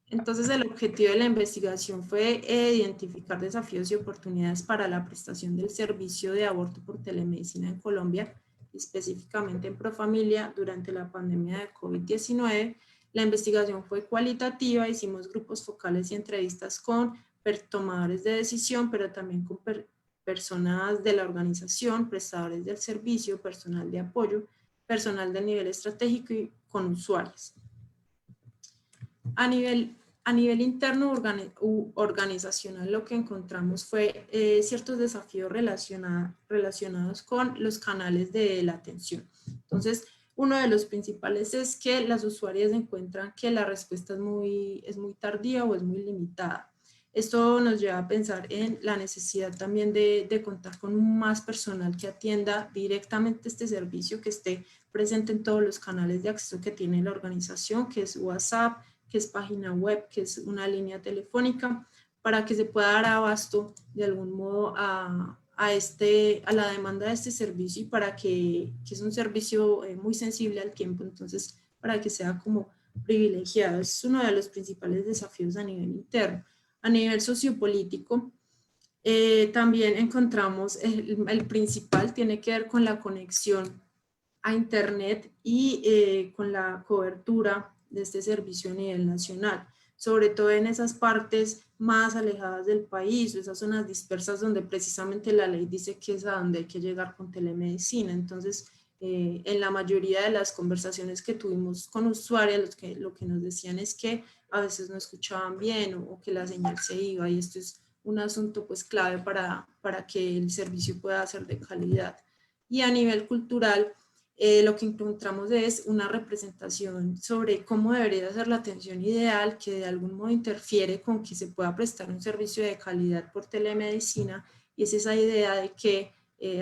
Entonces, el objetivo de la investigación fue identificar desafíos y oportunidades para la prestación del servicio de aborto por telemedicina en Colombia, específicamente en Profamilia, durante la pandemia de COVID-19. La investigación fue cualitativa, hicimos grupos focales y entrevistas con tomadores de decisión, pero también con personas de la organización, prestadores del servicio, personal de apoyo, personal del nivel estratégico y con usuarios. A nivel interno organizacional, lo que encontramos fue ciertos desafíos relacionados con los canales de la atención. Entonces, uno de los principales es que las usuarias encuentran que la respuesta es muy tardía o es muy limitada. Esto nos lleva a pensar en la necesidad también de contar con más personal que atienda directamente este servicio, que esté presente en todos los canales de acceso que tiene la organización, que es WhatsApp, que es página web, que es una línea telefónica, para que se pueda dar abasto de algún modo a la demanda de este servicio, y para que es un servicio muy sensible al tiempo, entonces para que sea como privilegiado. Es uno de los principales desafíos a nivel interno. A nivel sociopolítico, también encontramos el principal tiene que ver con la conexión a internet y con la cobertura de este servicio a nivel nacional, sobre todo en esas partes más alejadas del país, o esas zonas dispersas donde precisamente la ley dice que es a donde hay que llegar con telemedicina. Entonces, en la mayoría de las conversaciones que tuvimos con usuarios, lo que nos decían es que a veces no escuchaban bien o que la señal se iba, y esto es un asunto pues clave para que el servicio pueda ser de calidad. Y a nivel cultural, lo que encontramos es una representación sobre cómo debería ser la atención ideal, que de algún modo interfiere con que se pueda prestar un servicio de calidad por telemedicina, y es esa idea de que,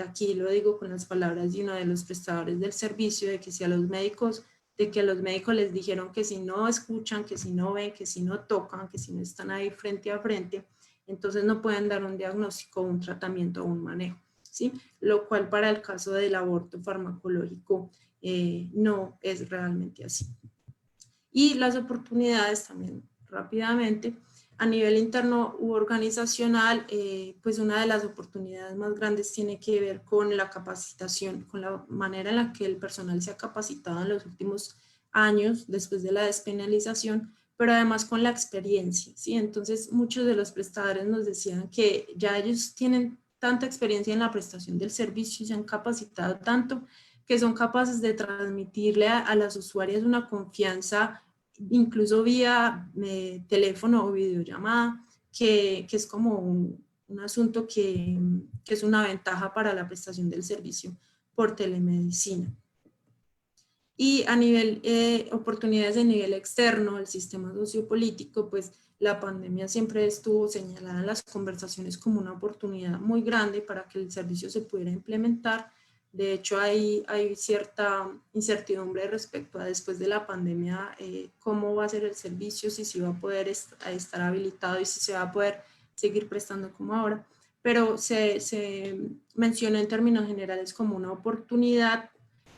aquí lo digo con las palabras de uno de los prestadores del servicio, de que a los médicos les dijeron que si no escuchan, que si no ven, que si no tocan, que si no están ahí frente a frente, entonces no pueden dar un diagnóstico, un tratamiento o un manejo. ¿sí? Lo cual para el caso del aborto farmacológico no es realmente así. Y las oportunidades también, rápidamente, a nivel interno u organizacional, pues una de las oportunidades más grandes tiene que ver con la capacitación, con la manera en la que el personal se ha capacitado en los últimos años después de la despenalización, pero además con la experiencia, ¿sí? Entonces, muchos de los prestadores nos decían que ya ellos tienen tanta experiencia en la prestación del servicio y se han capacitado tanto que son capaces de transmitirle a las usuarias una confianza incluso vía teléfono o videollamada, que es como un asunto que es una ventaja para la prestación del servicio por telemedicina. Y a nivel, oportunidades de nivel externo, el sistema sociopolítico, pues la pandemia siempre estuvo señalada en las conversaciones como una oportunidad muy grande para que el servicio se pudiera implementar. De hecho, hay cierta incertidumbre respecto a después de la pandemia, cómo va a ser el servicio, si se va a poder estar habilitado y si se va a poder seguir prestando como ahora. Pero se menciona en términos generales como una oportunidad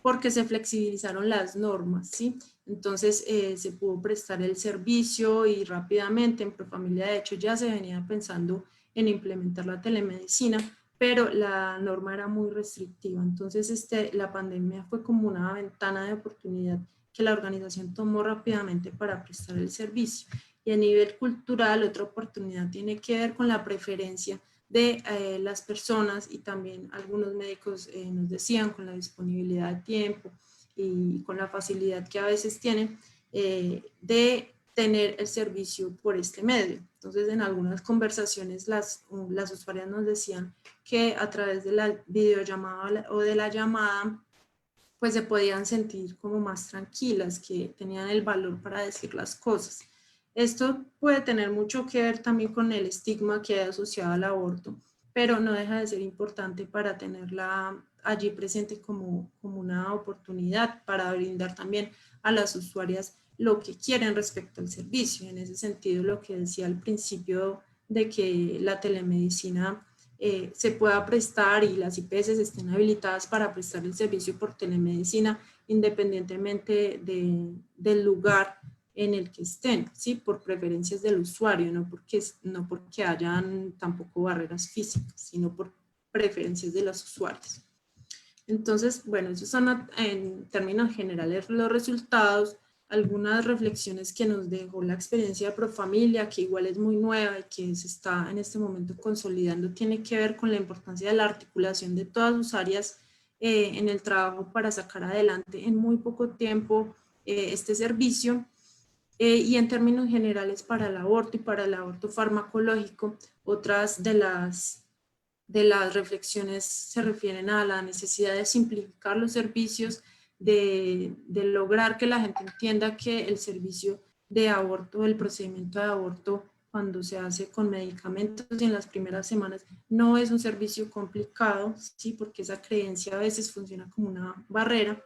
porque se flexibilizaron las normas, ¿sí? Entonces se pudo prestar el servicio y rápidamente en Profamilia, de hecho, ya se venía pensando en implementar la telemedicina, pero la norma era muy restrictiva. Entonces la pandemia fue como una ventana de oportunidad que la organización tomó rápidamente para prestar el servicio. Y a nivel cultural, otra oportunidad tiene que ver con la preferencia de las personas, y también algunos médicos nos decían con la disponibilidad de tiempo y con la facilidad que a veces tienen de tener el servicio por este medio. Entonces, en algunas conversaciones las usuarias nos decían que a través de la videollamada o de la llamada, pues se podían sentir como más tranquilas, que tenían el valor para decir las cosas. Esto puede tener mucho que ver también con el estigma que hay asociado al aborto, pero no deja de ser importante para tenerla allí presente como una oportunidad para brindar también a las usuarias lo que quieren respecto al servicio. En ese sentido, lo que decía al principio de que la telemedicina se pueda prestar y las IPS estén habilitadas para prestar el servicio por telemedicina independientemente del lugar en el que estén, ¿sí? Por preferencias del usuario, no porque hayan tampoco barreras físicas, sino por preferencias de los usuarios. Entonces, bueno, esos son en términos generales los resultados. Algunas reflexiones que nos dejó la experiencia de Profamilia, que igual es muy nueva y que se está en este momento consolidando, tiene que ver con la importancia de la articulación de todas sus áreas en el trabajo para sacar adelante en muy poco tiempo este servicio. Y en términos generales para el aborto y para el aborto farmacológico, otras de las reflexiones se refieren a la necesidad de simplificar los servicios, de lograr que la gente entienda que el servicio de aborto, el procedimiento de aborto, cuando se hace con medicamentos y en las primeras semanas, no es un servicio complicado, ¿sí? Porque esa creencia a veces funciona como una barrera.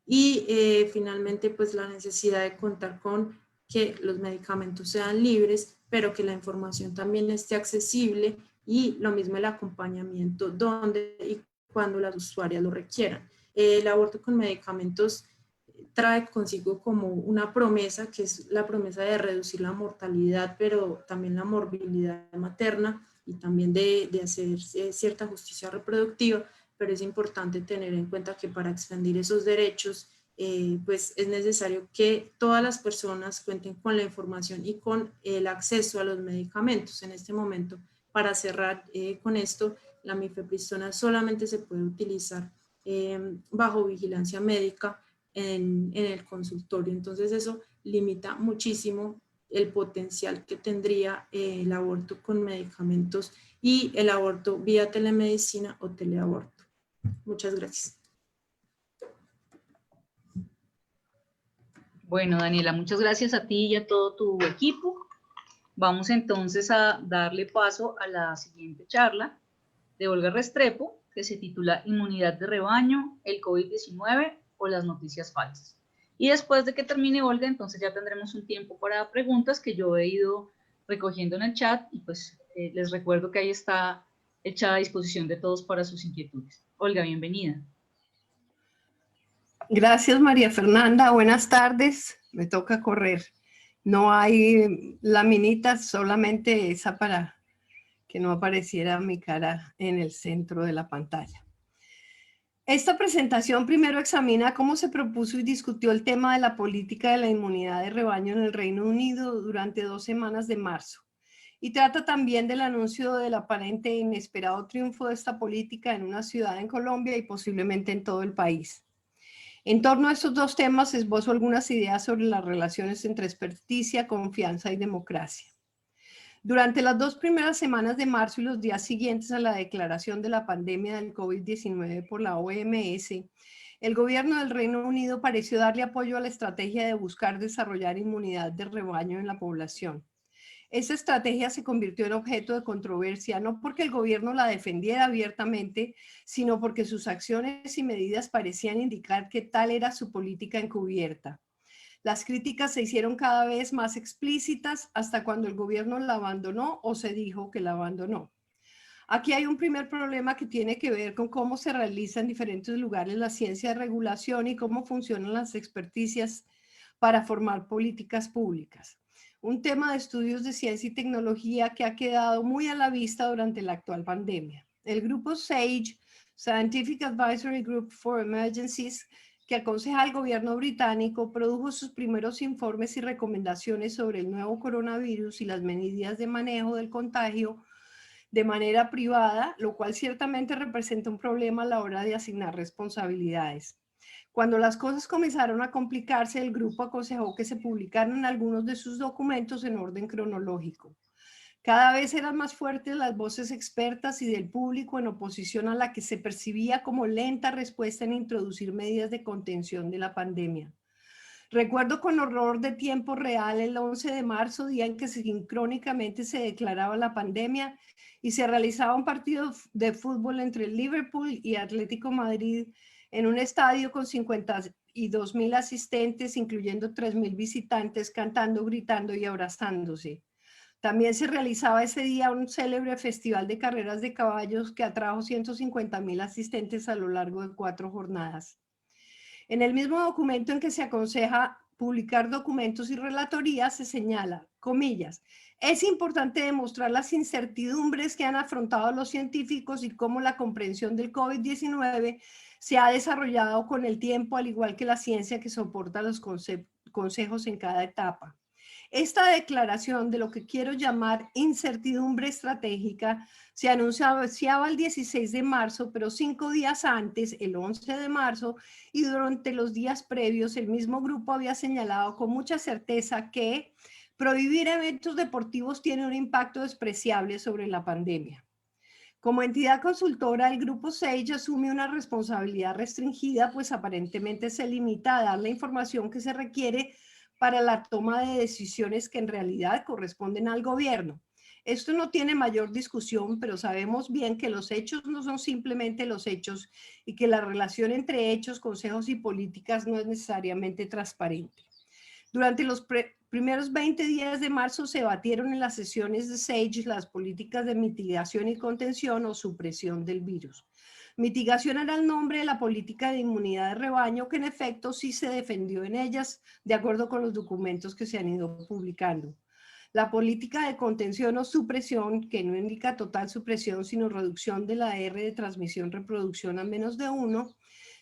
Y finalmente, pues la necesidad de contar con que los medicamentos sean libres, pero que la información también esté accesible, y lo mismo el acompañamiento donde y cuando las usuarias lo requieran. El aborto con medicamentos trae consigo como una promesa, que es la promesa de reducir la mortalidad, pero también la morbilidad materna, y también de hacer cierta justicia reproductiva, pero es importante tener en cuenta que para expandir esos derechos, pues es necesario que todas las personas cuenten con la información y con el acceso a los medicamentos. En este momento, para cerrar con esto, la mifepristona solamente se puede utilizar bajo vigilancia médica en el consultorio. Entonces eso limita muchísimo el potencial que tendría el aborto con medicamentos y el aborto vía telemedicina o teleaborto. Muchas gracias. Bueno, Daniela, muchas gracias a ti y a todo tu equipo. Vamos entonces a darle paso a la siguiente charla de Olga Restrepo, que se titula Inmunidad de rebaño, el COVID-19 o las noticias falsas. Y después de que termine Olga, entonces ya tendremos un tiempo para preguntas que yo he ido recogiendo en el chat, y pues les recuerdo que ahí está hecha a disposición de todos para sus inquietudes. Olga, bienvenida. Gracias, María Fernanda. Buenas tardes. Me toca correr. No hay laminitas, solamente esa para que no apareciera mi cara en el centro de la pantalla. Esta presentación primero examina cómo se propuso y discutió el tema de la política de la inmunidad de rebaño en el Reino Unido durante 2 semanas de marzo. Y trata también del anuncio del aparente e inesperado triunfo de esta política en una ciudad en Colombia y posiblemente en todo el país. En torno a estos 2 temas esbozo algunas ideas sobre las relaciones entre experticia, confianza y democracia. Durante las 2 primeras semanas de marzo y los días siguientes a la declaración de la pandemia del COVID-19 por la OMS, el gobierno del Reino Unido pareció darle apoyo a la estrategia de buscar desarrollar inmunidad de rebaño en la población. Esa estrategia se convirtió en objeto de controversia, no porque el gobierno la defendiera abiertamente, sino porque sus acciones y medidas parecían indicar que tal era su política encubierta. Las críticas se hicieron cada vez más explícitas hasta cuando el gobierno la abandonó o se dijo que la abandonó. Aquí hay un primer problema que tiene que ver con cómo se realiza en diferentes lugares la ciencia de regulación y cómo funcionan las experticias para formar políticas públicas. Un tema de estudios de ciencia y tecnología que ha quedado muy a la vista durante la actual pandemia. El grupo SAGE, Scientific Advisory Group for Emergencies, que aconseja al gobierno británico, produjo sus primeros informes y recomendaciones sobre el nuevo coronavirus y las medidas de manejo del contagio de manera privada, lo cual ciertamente representa un problema a la hora de asignar responsabilidades. Cuando las cosas comenzaron a complicarse, el grupo aconsejó que se publicaran algunos de sus documentos en orden cronológico. Cada vez eran más fuertes las voces expertas y del público en oposición a la que se percibía como lenta respuesta en introducir medidas de contención de la pandemia. Recuerdo con horror de tiempo real el 11 de marzo, día en que sincrónicamente se declaraba la pandemia y se realizaba un partido de fútbol entre Liverpool y Atlético Madrid en un estadio con 52.000 asistentes, incluyendo 3.000 visitantes, cantando, gritando y abrazándose. También se realizaba ese día un célebre festival de carreras de caballos que atrajo 150.000 asistentes a lo largo de 4 jornadas. En el mismo documento en que se aconseja publicar documentos y relatorías se señala, comillas, es importante demostrar las incertidumbres que han afrontado los científicos y cómo la comprensión del COVID-19 se ha desarrollado con el tiempo, al igual que la ciencia que soporta los consejos en cada etapa. Esta declaración de lo que quiero llamar incertidumbre estratégica se anunciaba el 16 de marzo, pero 5 días antes, el 11 de marzo, y durante los días previos, el mismo grupo había señalado con mucha certeza que prohibir eventos deportivos tiene un impacto despreciable sobre la pandemia. Como entidad consultora, el grupo SAGE asume una responsabilidad restringida, pues aparentemente se limita a dar la información que se requiere para la toma de decisiones que en realidad corresponden al gobierno. Esto no tiene mayor discusión, pero sabemos bien que los hechos no son simplemente los hechos y que la relación entre hechos, consejos y políticas no es necesariamente transparente. Durante los primeros 20 días de marzo se debatieron en las sesiones de SAGE las políticas de mitigación y contención o supresión del virus. Mitigación era el nombre de la política de inmunidad de rebaño que en efecto sí se defendió en ellas de acuerdo con los documentos que se han ido publicando. La política de contención o supresión, que no indica total supresión sino reducción de la R de transmisión-reproducción a menos de 1,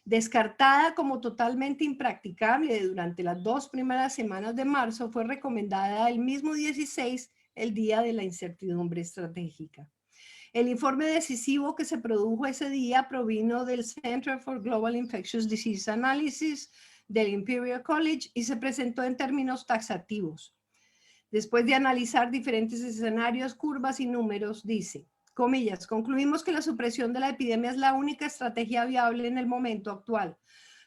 descartada como totalmente impracticable durante las 2 primeras semanas de marzo, fue recomendada el mismo 16, el día de la incertidumbre estratégica. El informe decisivo que se produjo ese día provino del Center for Global Infectious Disease Analysis del Imperial College y se presentó en términos taxativos. Después de analizar diferentes escenarios, curvas y números, dice, comillas, concluimos que la supresión de la epidemia es la única estrategia viable en el momento actual.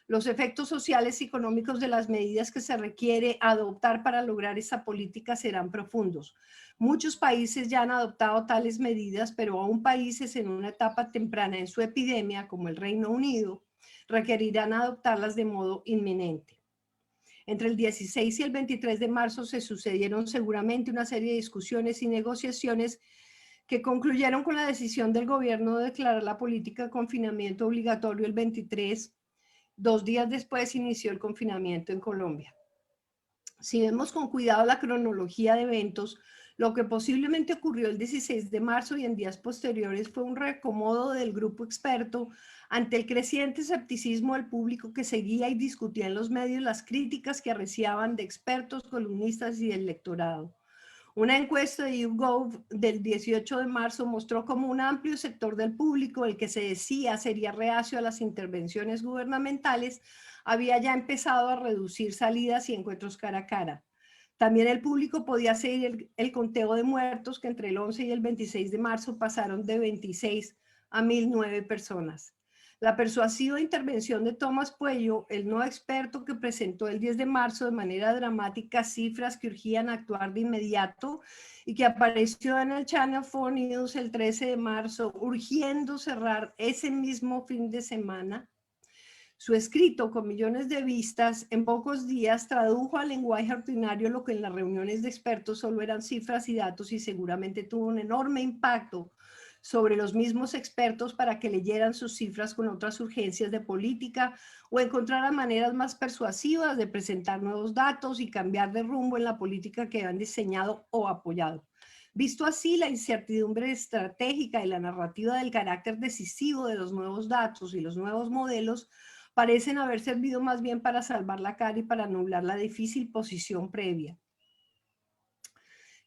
Los efectos sociales y económicos de las medidas que se requiere adoptar para lograr esa política serán profundos. Muchos países ya han adoptado tales medidas, pero aún países en una etapa temprana en su epidemia, como el Reino Unido, requerirán adoptarlas de modo inminente. Entre el 16 y el 23 de marzo se sucedieron seguramente una serie de discusiones y negociaciones que concluyeron con la decisión del gobierno de declarar la política de confinamiento obligatorio el 23. 2 días después inició el confinamiento en Colombia. Si vemos con cuidado la cronología de eventos, lo que posiblemente ocurrió el 16 de marzo y en días posteriores fue un reacomodo del grupo experto ante el creciente escepticismo del público que seguía y discutía en los medios las críticas que arreciaban de expertos, columnistas y del electorado. Una encuesta de YouGov del 18 de marzo mostró cómo un amplio sector del público, el que se decía sería reacio a las intervenciones gubernamentales, había ya empezado a reducir salidas y encuentros cara a cara. También el público podía seguir el conteo de muertos que entre el 11 y el 26 de marzo pasaron de 26 a 1.009 personas. La persuasiva intervención de Tomás Puello, el no experto que presentó el 10 de marzo de manera dramática cifras que urgían actuar de inmediato y que apareció en el Channel 4 News el 13 de marzo, urgiendo cerrar ese mismo fin de semana. Su escrito, con millones de vistas, en pocos días tradujo al lenguaje ordinario lo que en las reuniones de expertos solo eran cifras y datos y seguramente tuvo un enorme impacto sobre los mismos expertos para que leyeran sus cifras con otras urgencias de política o encontraran maneras más persuasivas de presentar nuevos datos y cambiar de rumbo en la política que han diseñado o apoyado. Visto así, la incertidumbre estratégica y la narrativa del carácter decisivo de los nuevos datos y los nuevos modelos parecen haber servido más bien para salvar la cara y para anular la difícil posición previa.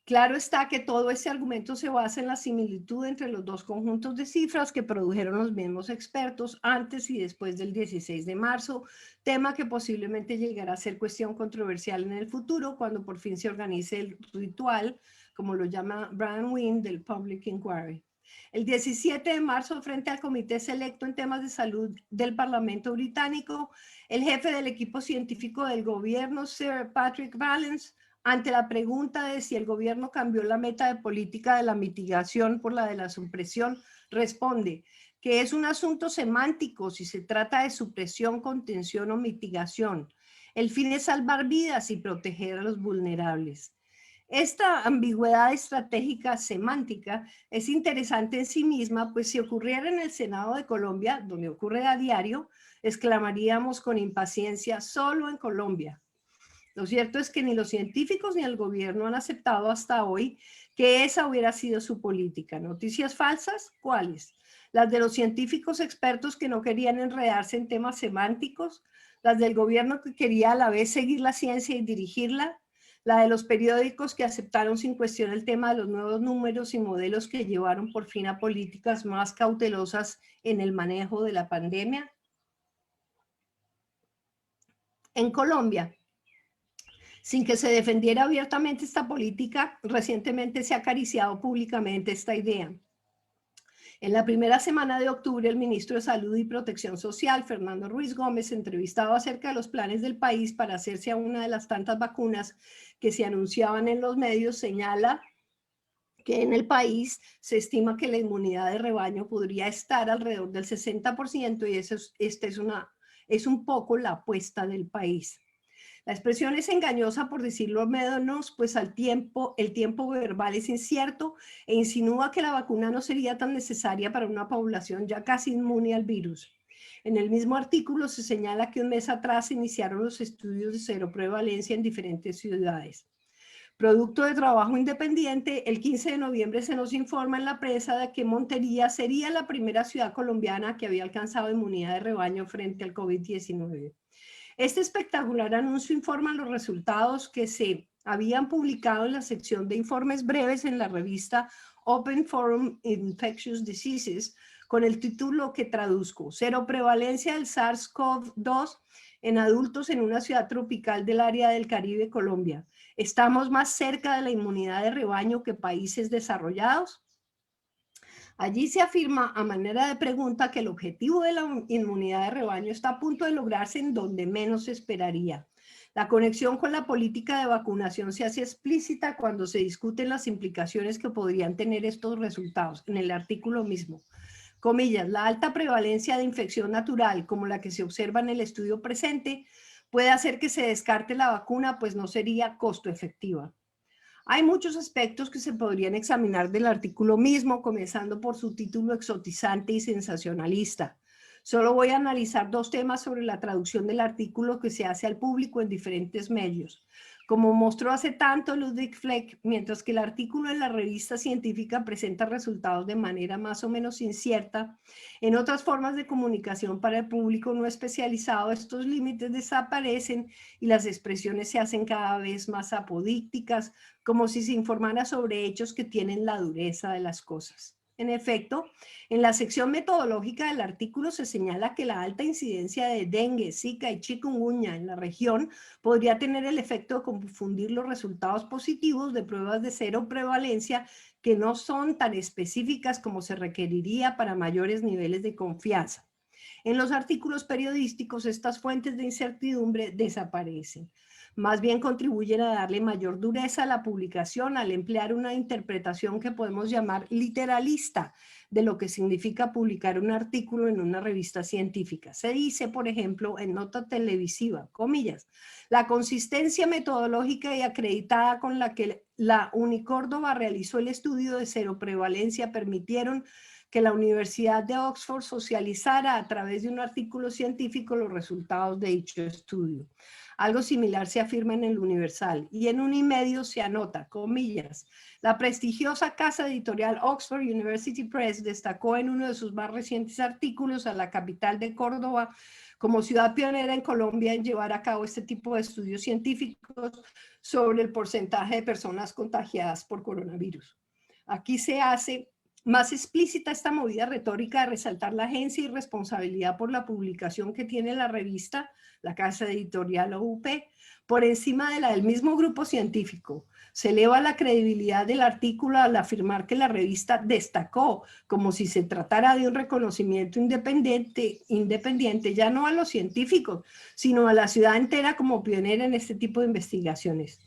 Claro está que todo ese argumento se basa en la similitud entre los dos conjuntos de cifras que produjeron los mismos expertos antes y después del 16 de marzo, tema que posiblemente llegará a ser cuestión controversial en el futuro cuando por fin se organice el ritual, como lo llama Brian Wynn, del Public Inquiry. El 17 de marzo, frente al Comité Selecto en Temas de Salud del Parlamento Británico, el jefe del equipo científico del gobierno, Sir Patrick Vallance, ante la pregunta de si el gobierno cambió la meta de política de la mitigación por la de la supresión, responde que es un asunto semántico si se trata de supresión, contención o mitigación. El fin es salvar vidas y proteger a los vulnerables. Esta ambigüedad estratégica semántica es interesante en sí misma, pues si ocurriera en el Senado de Colombia, donde ocurre a diario, exclamaríamos con impaciencia, solo en Colombia. Lo cierto es que ni los científicos ni el gobierno han aceptado hasta hoy que esa hubiera sido su política. ¿Noticias falsas? ¿Cuáles? Las de los científicos expertos que no querían enredarse en temas semánticos, las del gobierno que quería a la vez seguir la ciencia y dirigirla, la de los periódicos que aceptaron sin cuestión el tema de los nuevos números y modelos que llevaron por fin a políticas más cautelosas en el manejo de la pandemia. En Colombia, sin que se defendiera abiertamente esta política, recientemente se ha acariciado públicamente esta idea. En la primera semana de octubre, el ministro de Salud y Protección Social, Fernando Ruiz Gómez, entrevistado acerca de los planes del país para hacerse a una de las tantas vacunas que se anunciaban en los medios, señala que en el país se estima que la inmunidad de rebaño podría estar alrededor del 60% y esta es un poco la apuesta del país. La expresión es engañosa por decirlo menos, pues el tiempo verbal es incierto e insinúa que la vacuna no sería tan necesaria para una población ya casi inmune al virus. En el mismo artículo se señala que un mes atrás se iniciaron los estudios de cero prevalencia en diferentes ciudades. Producto de trabajo independiente, el 15 de noviembre se nos informa en la prensa de que Montería sería la primera ciudad colombiana que había alcanzado inmunidad de rebaño frente al COVID-19. Este espectacular anuncio informa los resultados que se habían publicado en la sección de informes breves en la revista Open Forum Infectious Diseases, con el título que traduzco: Cero prevalencia del SARS-CoV-2 en adultos en una ciudad tropical del área del Caribe, Colombia. ¿Estamos más cerca de la inmunidad de rebaño que países desarrollados? Allí se afirma a manera de pregunta que el objetivo de la inmunidad de rebaño está a punto de lograrse en donde menos se esperaría. La conexión con la política de vacunación se hace explícita cuando se discuten las implicaciones que podrían tener estos resultados. En el artículo mismo, comillas, la alta prevalencia de infección natural, como la que se observa en el estudio presente, puede hacer que se descarte la vacuna, pues no sería costo efectiva. Hay muchos aspectos que se podrían examinar del artículo mismo, comenzando por su título exotizante y sensacionalista. Solo voy a analizar 2 temas sobre la traducción del artículo que se hace al público en diferentes medios. Como mostró hace tanto Ludwig Fleck, mientras que el artículo en la revista científica presenta resultados de manera más o menos incierta, en otras formas de comunicación para el público no especializado estos límites desaparecen y las expresiones se hacen cada vez más apodícticas, como si se informara sobre hechos que tienen la dureza de las cosas. En efecto, en la sección metodológica del artículo se señala que la alta incidencia de dengue, zika y chikungunya en la región podría tener el efecto de confundir los resultados positivos de pruebas de cero prevalencia que no son tan específicas como se requeriría para mayores niveles de confianza. En los artículos periodísticos, estas fuentes de incertidumbre desaparecen. Más bien contribuyen a darle mayor dureza a la publicación al emplear una interpretación que podemos llamar literalista de lo que significa publicar un artículo en una revista científica. Se dice, por ejemplo, en nota televisiva, comillas, la consistencia metodológica y acreditada con la que la Unicórdoba realizó el estudio de cero prevalencia permitieron que la Universidad de Oxford socializara a través de un artículo científico los resultados de dicho estudio. Algo similar se afirma en el Universal y en un email se anota, comillas, la prestigiosa casa editorial Oxford University Press destacó en uno de sus más recientes artículos a la capital de Córdoba como ciudad pionera en Colombia en llevar a cabo este tipo de estudios científicos sobre el porcentaje de personas contagiadas por coronavirus. Aquí se hace más explícita esta movida retórica de resaltar la agencia y responsabilidad por la publicación que tiene la revista, la casa editorial OUP, por encima de la del mismo grupo científico. Se eleva la credibilidad del artículo al afirmar que la revista destacó, como si se tratara de un reconocimiento independiente ya no a los científicos, sino a la ciudad entera como pionera en este tipo de investigaciones.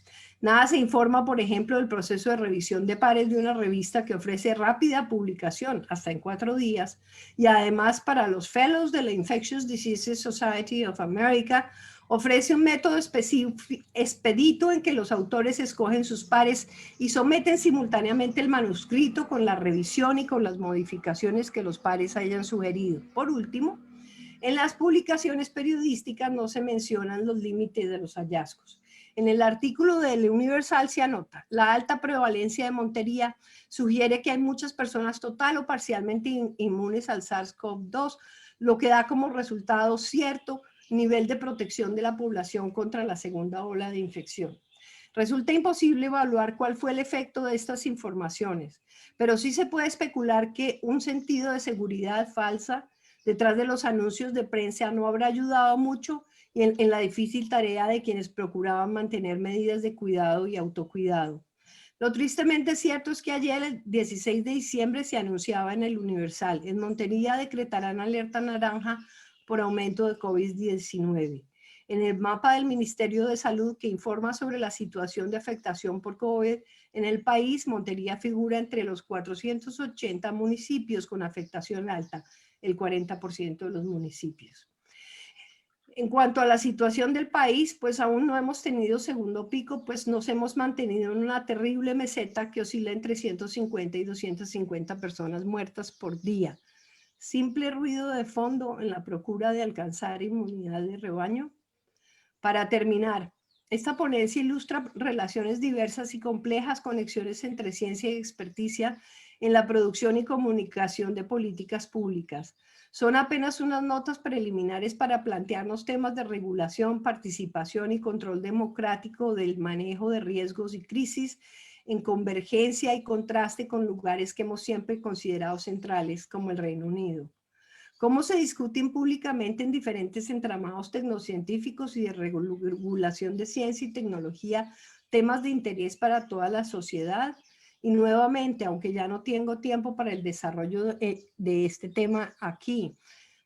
Nada se informa, por ejemplo, del proceso de revisión de pares de una revista que ofrece rápida publicación, hasta en 4 días, y además para los fellows de la Infectious Diseases Society of America, ofrece un método expedito en que los autores escogen sus pares y someten simultáneamente el manuscrito con la revisión y con las modificaciones que los pares hayan sugerido. Por último, en las publicaciones periodísticas no se mencionan los límites de los hallazgos. En el artículo del Universal se anota, la alta prevalencia de Montería sugiere que hay muchas personas total o parcialmente inmunes al SARS-CoV-2, lo que da como resultado cierto nivel de protección de la población contra la segunda ola de infección. Resulta imposible evaluar cuál fue el efecto de estas informaciones, pero sí se puede especular que un sentido de seguridad falsa detrás de los anuncios de prensa no habrá ayudado mucho en la difícil tarea de quienes procuraban mantener medidas de cuidado y autocuidado. Lo tristemente cierto es que ayer, el 16 de diciembre, se anunciaba en el Universal, en Montería decretarán alerta naranja por aumento de COVID-19. En el mapa del Ministerio de Salud que informa sobre la situación de afectación por COVID en el país, Montería figura entre los 480 municipios con afectación alta, el 40% de los municipios. En cuanto a la situación del país, pues aún no hemos tenido segundo pico, pues nos hemos mantenido en una terrible meseta que oscila entre 150 y 250 personas muertas por día. Simple ruido de fondo en la procura de alcanzar inmunidad de rebaño. Para terminar, esta ponencia ilustra relaciones diversas y complejas, conexiones entre ciencia y experticia en la producción y comunicación de políticas públicas. Son apenas unas notas preliminares para plantearnos temas de regulación, participación y control democrático del manejo de riesgos y crisis en convergencia y contraste con lugares que hemos siempre considerado centrales, como el Reino Unido. ¿Cómo se discuten públicamente en diferentes entramados tecnocientíficos y de regulación de ciencia y tecnología temas de interés para toda la sociedad? Y nuevamente, aunque ya no tengo tiempo para el desarrollo de este tema aquí,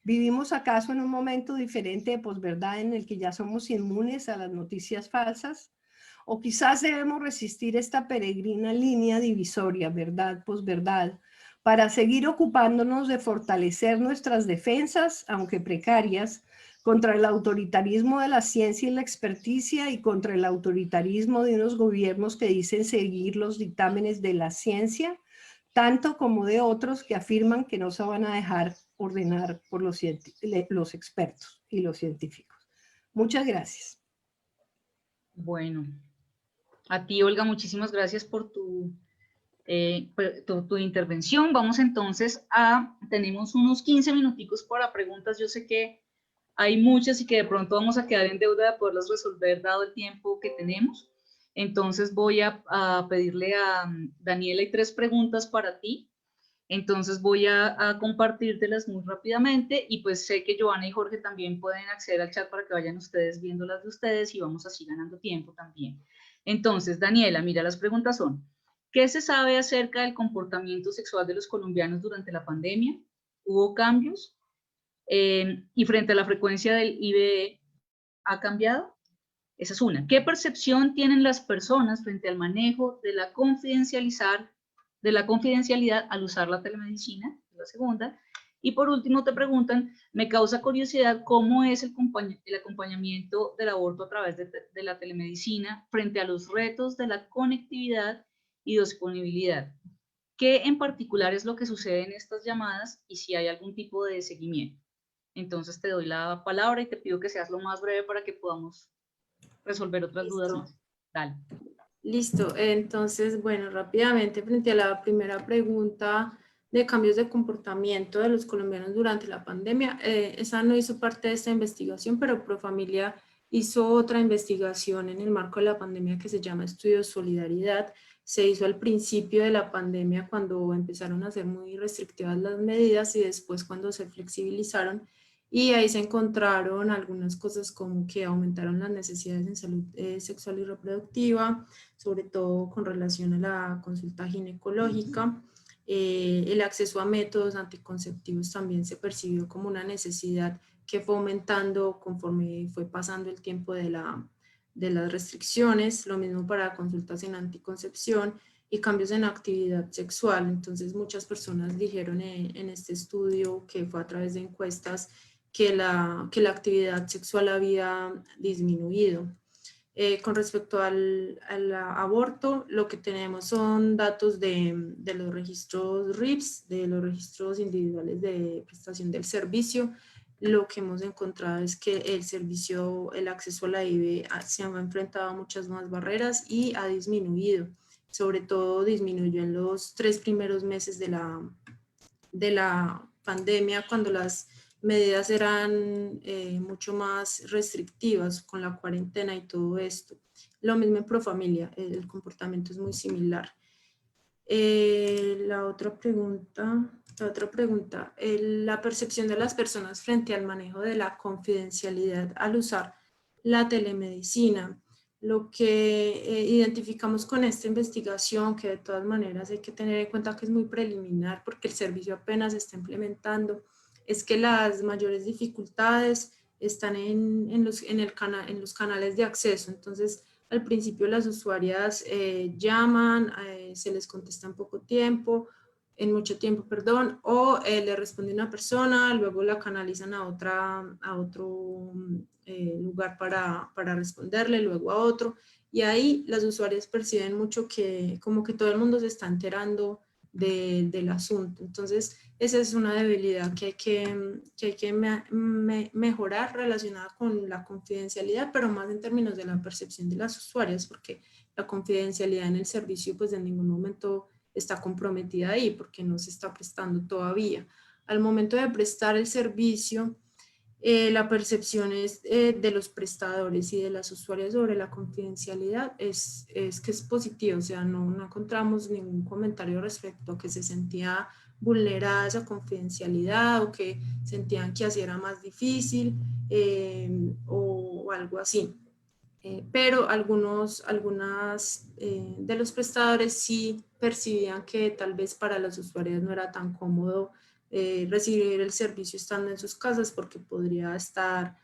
¿vivimos acaso en un momento diferente de posverdad en el que ya somos inmunes a las noticias falsas? ¿O quizás debemos resistir esta peregrina línea divisoria, verdad, posverdad, para seguir ocupándonos de fortalecer nuestras defensas, aunque precarias, contra el autoritarismo de la ciencia y la experticia y contra el autoritarismo de unos gobiernos que dicen seguir los dictámenes de la ciencia, tanto como de otros que afirman que no se van a dejar ordenar por los expertos y los científicos. Muchas gracias. Bueno, a ti, Olga, muchísimas gracias por tu intervención. Vamos entonces tenemos unos 15 minuticos para preguntas. Yo sé que hay muchas y que de pronto vamos a quedar en deuda de poderlas resolver dado el tiempo que tenemos. Entonces voy a pedirle a Daniela, hay 3 preguntas para ti. Entonces voy a compartírtelas muy rápidamente y pues sé que Joana y Jorge también pueden acceder al chat para que vayan ustedes viendo las de ustedes y vamos así ganando tiempo también. Entonces, Daniela, mira, las preguntas son: ¿qué se sabe acerca del comportamiento sexual de los colombianos durante la pandemia? ¿Hubo cambios? Y frente a la frecuencia del IVE, ¿ha cambiado? Esa es una. ¿Qué percepción tienen las personas frente al manejo de la confidencialidad al usar la telemedicina? La segunda. Y por último te preguntan, me causa curiosidad cómo es el acompañamiento del aborto a través de la telemedicina frente a los retos de la conectividad y disponibilidad. ¿Qué en particular es lo que sucede en estas llamadas y si hay algún tipo de seguimiento? Entonces te doy la palabra y te pido que seas lo más breve para que podamos resolver otras dudas más. Dale. Listo, entonces, bueno, rápidamente, frente a la primera pregunta de cambios de comportamiento de los colombianos durante la pandemia, esa no hizo parte de esta investigación, pero Profamilia hizo otra investigación en el marco de la pandemia que se llama Estudio Solidaridad. Se hizo al principio de la pandemia cuando empezaron a ser muy restrictivas las medidas y después cuando se flexibilizaron. Y ahí se encontraron algunas cosas como que aumentaron las necesidades en salud sexual y reproductiva, sobre todo con relación a la consulta ginecológica. El acceso a métodos anticonceptivos también se percibió como una necesidad que fue aumentando conforme fue pasando el tiempo de las restricciones. Lo mismo para consultas en anticoncepción y cambios en actividad sexual. Entonces muchas personas dijeron en este estudio, que fue a través de encuestas, que la actividad sexual había disminuido. Con respecto al aborto, lo que tenemos son datos de los registros RIPS, de los registros individuales de prestación del servicio. Lo que hemos encontrado es que el acceso a la IVE se ha enfrentado a muchas más barreras y ha disminuido. Sobre todo disminuyó en los 3 primeros meses de la pandemia, cuando las medidas eran mucho más restrictivas con la cuarentena y todo esto. Lo mismo en Profamilia, el comportamiento es muy similar. La otra pregunta, la percepción de las personas frente al manejo de la confidencialidad al usar la telemedicina. Lo que identificamos con esta investigación, que de todas maneras hay que tener en cuenta que es muy preliminar porque el servicio apenas se está implementando, es que las mayores dificultades están en los canales de acceso. Entonces, al principio las usuarias llaman, se les contesta en mucho tiempo, o le responde una persona, luego la canalizan a otro lugar para responderle, luego a otro, y ahí las usuarias perciben mucho que como que todo el mundo se está enterando del asunto. Entonces, esa es una debilidad que hay que mejorar relacionada con la confidencialidad, pero más en términos de la percepción de las usuarias, porque la confidencialidad en el servicio pues en ningún momento está comprometida ahí, porque no se está prestando todavía. Al momento de prestar el servicio, la percepción de los prestadores y de las usuarias sobre la confidencialidad es que es positivo, o sea, no encontramos ningún comentario respecto a que se sentía vulnerada esa confidencialidad o que sentían que así era más difícil o algo así. Pero algunas de los prestadores sí percibían que tal vez para las usuarias no era tan cómodo recibir el servicio estando en sus casas porque podría estar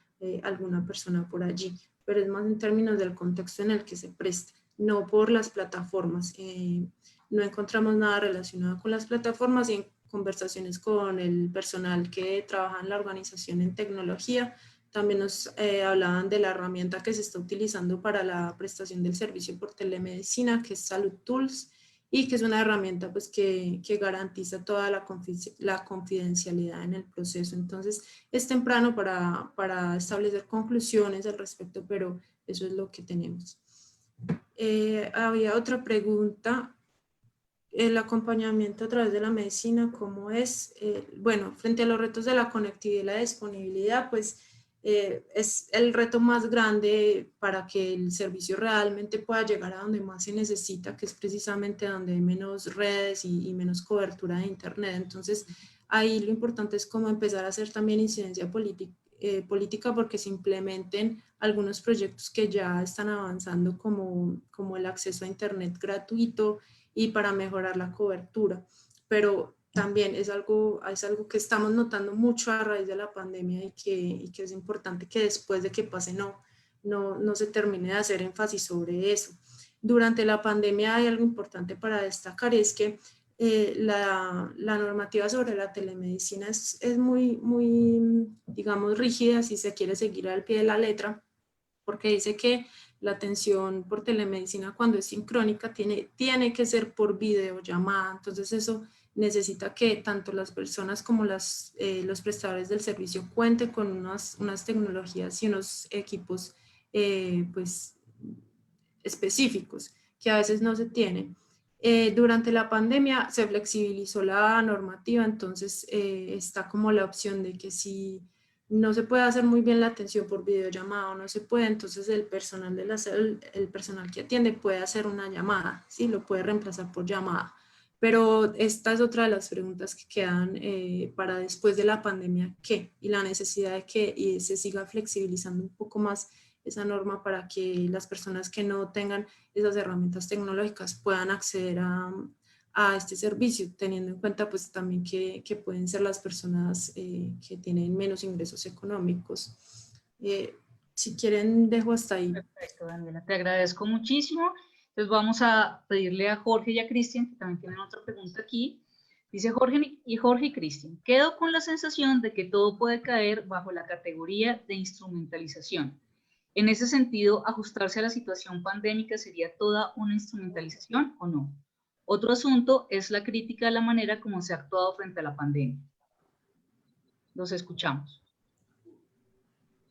alguna persona por allí, pero es más en términos del contexto en el que se presta, no por las plataformas. No encontramos nada relacionado con las plataformas y en conversaciones con el personal que trabaja en la organización en tecnología, también nos hablaban de la herramienta que se está utilizando para la prestación del servicio por telemedicina, que es Salud Tools, y que es una herramienta pues, que garantiza toda la confidencialidad en el proceso. Entonces, es temprano para establecer conclusiones al respecto, pero eso es lo que tenemos. Había otra pregunta. El acompañamiento a través de la medicina, ¿cómo es? Bueno, frente a los retos de la conectividad y la disponibilidad, pues es el reto más grande para que el servicio realmente pueda llegar a donde más se necesita, que es precisamente donde hay menos redes y menos cobertura de internet. Entonces, ahí lo importante es cómo empezar a hacer también incidencia política porque se implementen algunos proyectos que ya están avanzando como el acceso a internet gratuito y para mejorar la cobertura. Pero también es algo que estamos notando mucho a raíz de la pandemia y que es importante que después de que pase no se termine de hacer énfasis sobre eso. Durante la pandemia hay algo importante para destacar, es que la normativa sobre la telemedicina es muy, digamos, rígida si se quiere seguir al pie de la letra, porque dice que la atención por telemedicina cuando es sincrónica tiene que ser por videollamada. Entonces eso necesita que tanto las personas como los prestadores del servicio cuenten con unas tecnologías y unos equipos pues, específicos que a veces no se tienen. Durante la pandemia se flexibilizó la normativa, entonces está como la opción de que si no se puede hacer muy bien la atención por videollamada o no se puede, entonces el personal de el personal que atiende puede hacer una llamada, ¿sí? Lo puede reemplazar por llamada. Pero esta es otra de las preguntas que quedan para después de la pandemia, ¿qué? Y la necesidad de que se siga flexibilizando un poco más esa norma para que las personas que no tengan esas herramientas tecnológicas puedan acceder a este servicio, teniendo en cuenta pues también que pueden ser las personas que tienen menos ingresos económicos. Si quieren, dejo hasta ahí. Perfecto, Daniela, te agradezco muchísimo. Entonces vamos a pedirle a Jorge y a Cristian, que también tienen otra pregunta aquí. Dice Jorge y Cristian, quedo con la sensación de que todo puede caer bajo la categoría de instrumentalización. En ese sentido, ajustarse a la situación pandémica sería toda una instrumentalización o no. Otro asunto es la crítica a la manera como se ha actuado frente a la pandemia. Los escuchamos.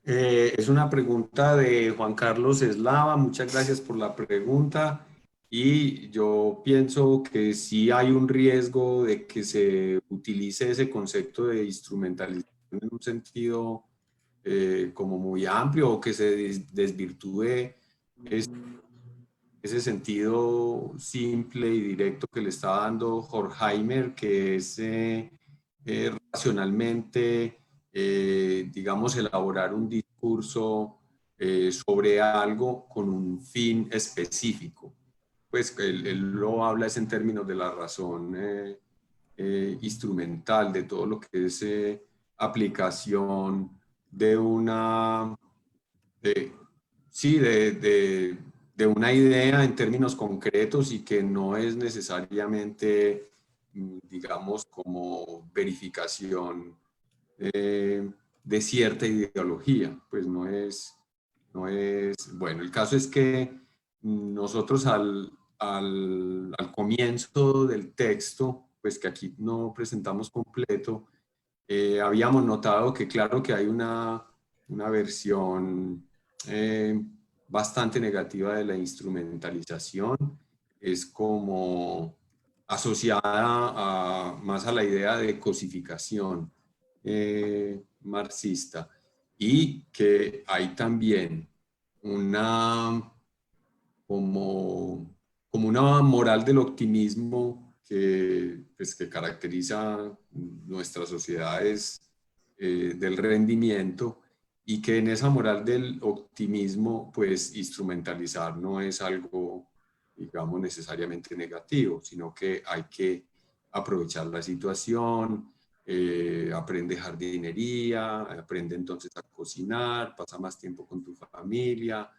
Es una pregunta de Juan Carlos Eslava. Muchas gracias por la pregunta. Y yo pienso que sí hay un riesgo de que se utilice ese concepto de instrumentalización en un sentido como muy amplio, o que se desvirtúe ese sentido simple y directo que le está dando Horkheimer, que es racionalmente, digamos, elaborar un discurso sobre algo con un fin específico. Pues él lo habla es en términos de la razón instrumental, de todo lo que es aplicación de una, de una idea en términos concretos y que no es necesariamente, digamos, como verificación de cierta ideología. Pues no es, bueno, el caso es que nosotros al comienzo del texto, pues que aquí no presentamos completo, habíamos notado que claro que hay una versión bastante negativa de la instrumentalización. Es como asociada más a la idea de cosificación marxista, y que hay también una como una moral del optimismo que, pues, que caracteriza nuestras sociedades del rendimiento, y que en esa moral del optimismo, pues instrumentalizar no es algo, digamos, necesariamente negativo, sino que hay que aprovechar la situación, aprende jardinería, aprende entonces a cocinar, pasa más tiempo con tu familia,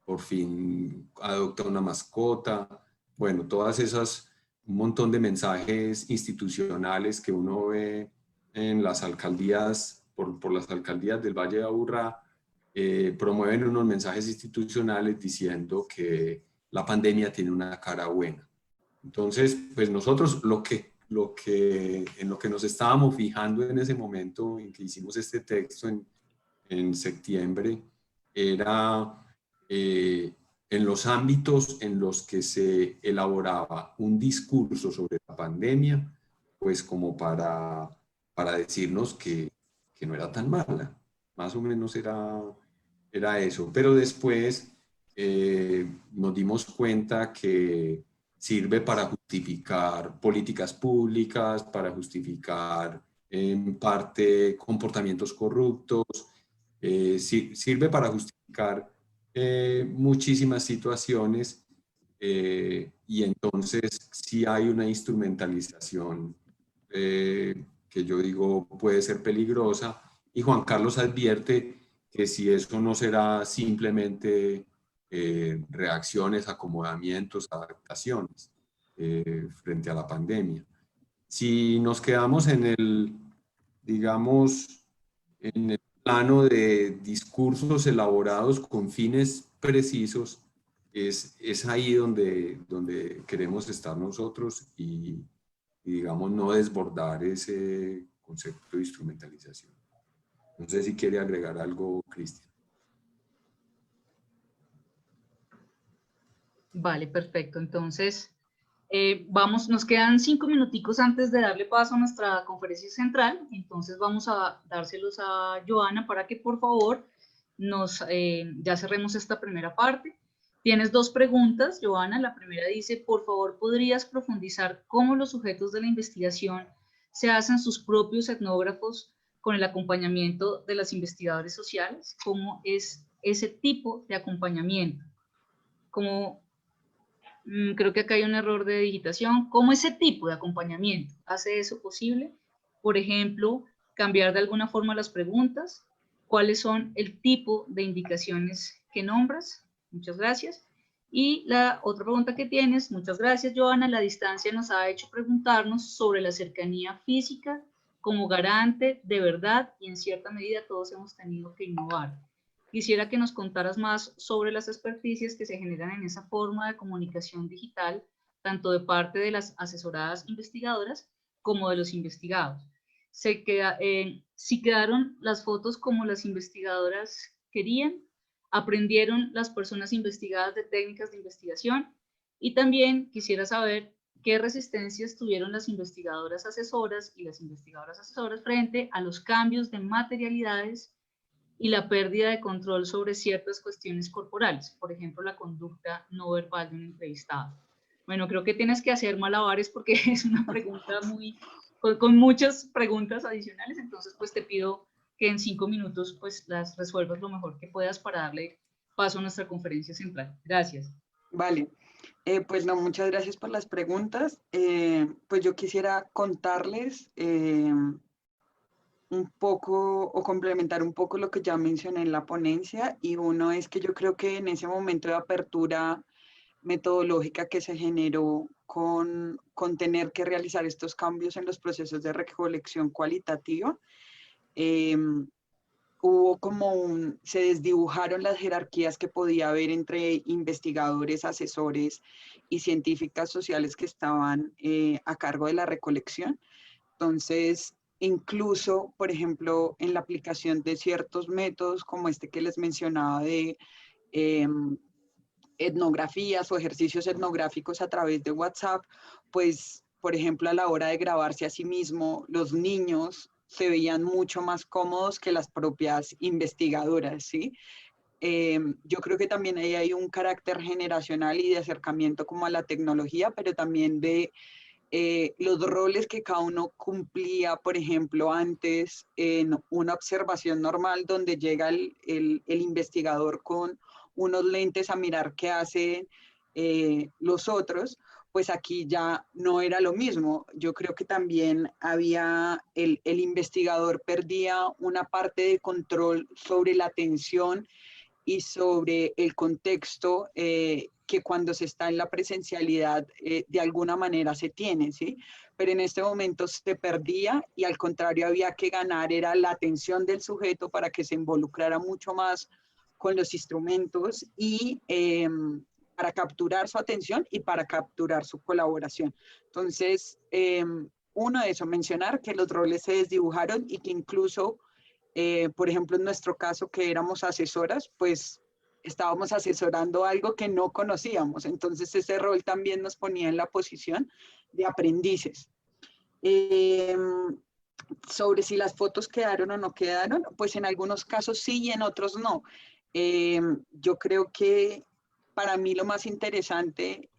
por fin adopta una mascota. Bueno, todas esas, un montón de mensajes institucionales que uno ve en las alcaldías, por las alcaldías del Valle de Aburrá, promueven unos mensajes institucionales diciendo que la pandemia tiene una cara buena. Entonces, pues nosotros en lo que nos estábamos fijando en ese momento en que hicimos este texto en septiembre era en los ámbitos en los que se elaboraba un discurso sobre la pandemia, pues como para decirnos que no era tan mala. Más o menos era eso. Pero después nos dimos cuenta que sirve para justificar políticas públicas, para justificar en parte comportamientos corruptos, sirve para justificar muchísimas situaciones y entonces sí hay una instrumentalización que yo digo puede ser peligrosa, y Juan Carlos advierte que si eso no será simplemente reacciones, acomodamientos, adaptaciones frente a la pandemia. Si nos quedamos en el, digamos, en el plano de discursos elaborados con fines precisos, es ahí donde queremos estar nosotros y digamos, no desbordar ese concepto de instrumentalización. No sé si quiere agregar algo, Cristian. Vale, perfecto. Entonces, nos quedan 5 minuticos antes de darle paso a nuestra conferencia central. Entonces vamos a dárselos a Joana para que por favor ya cerremos esta primera parte. Tienes 2 preguntas, Joana. La primera dice, por favor, ¿podrías profundizar cómo los sujetos de la investigación se hacen sus propios etnógrafos con el acompañamiento de los investigadores sociales? ¿Cómo es ese tipo de acompañamiento? Creo que acá hay un error de digitación. ¿Cómo ese tipo de acompañamiento hace eso posible? Por ejemplo, cambiar de alguna forma las preguntas. ¿Cuáles son el tipo de indicaciones que nombras? Muchas gracias. Y la otra pregunta que tienes, muchas gracias, Joana. La distancia nos ha hecho preguntarnos sobre la cercanía física como garante de verdad, y en cierta medida todos hemos tenido que innovar. Quisiera que nos contaras más sobre las experticias que se generan en esa forma de comunicación digital, tanto de parte de las asesoradas investigadoras como de los investigados. Si quedaron las fotos como las investigadoras querían, aprendieron las personas investigadas de técnicas de investigación, y también quisiera saber qué resistencias tuvieron las investigadoras asesoras y las investigadoras asesoras frente a los cambios de materialidades y la pérdida de control sobre ciertas cuestiones corporales, por ejemplo, la conducta no verbal de un entrevistado. Bueno, creo que tienes que hacer malabares porque es una pregunta con muchas preguntas adicionales, entonces pues te pido que en 5 minutos pues las resuelvas lo mejor que puedas para darle paso a nuestra conferencia central. Gracias. Vale, pues no, muchas gracias por las preguntas. Pues yo quisiera contarles un poco o complementar un poco lo que ya mencioné en la ponencia, y uno es que yo creo que en ese momento de apertura metodológica que se generó con tener que realizar estos cambios en los procesos de recolección cualitativa, hubo como se desdibujaron las jerarquías que podía haber entre investigadores, asesores y científicas sociales que estaban a cargo de la recolección. Entonces, incluso, por ejemplo, en la aplicación de ciertos métodos como este que les mencionaba de etnografías o ejercicios etnográficos a través de WhatsApp, pues, por ejemplo, a la hora de grabarse a sí mismo, los niños se veían mucho más cómodos que las propias investigadoras, ¿sí? Yo creo que también ahí hay un carácter generacional y de acercamiento como a la tecnología, pero también de los roles que cada uno cumplía, por ejemplo, antes en una observación normal donde llega el investigador con unos lentes a mirar qué hacen los otros, pues aquí ya no era lo mismo. Yo creo que también había, el investigador perdía una parte de control sobre la atención y sobre el contexto que cuando se está en la presencialidad de alguna manera se tiene, ¿sí? Pero en este momento se perdía y al contrario había que ganar, era la atención del sujeto para que se involucrara mucho más con los instrumentos y para capturar su atención y para capturar su colaboración. Entonces, uno de eso, mencionar que los roles se desdibujaron y que incluso, por ejemplo, en nuestro caso que éramos asesoras, pues estábamos asesorando algo que no conocíamos. Entonces, ese rol también nos ponía en la posición de aprendices. Sobre si las fotos quedaron o no quedaron, pues en algunos casos sí y en otros no. Yo creo que para mí lo más interesante,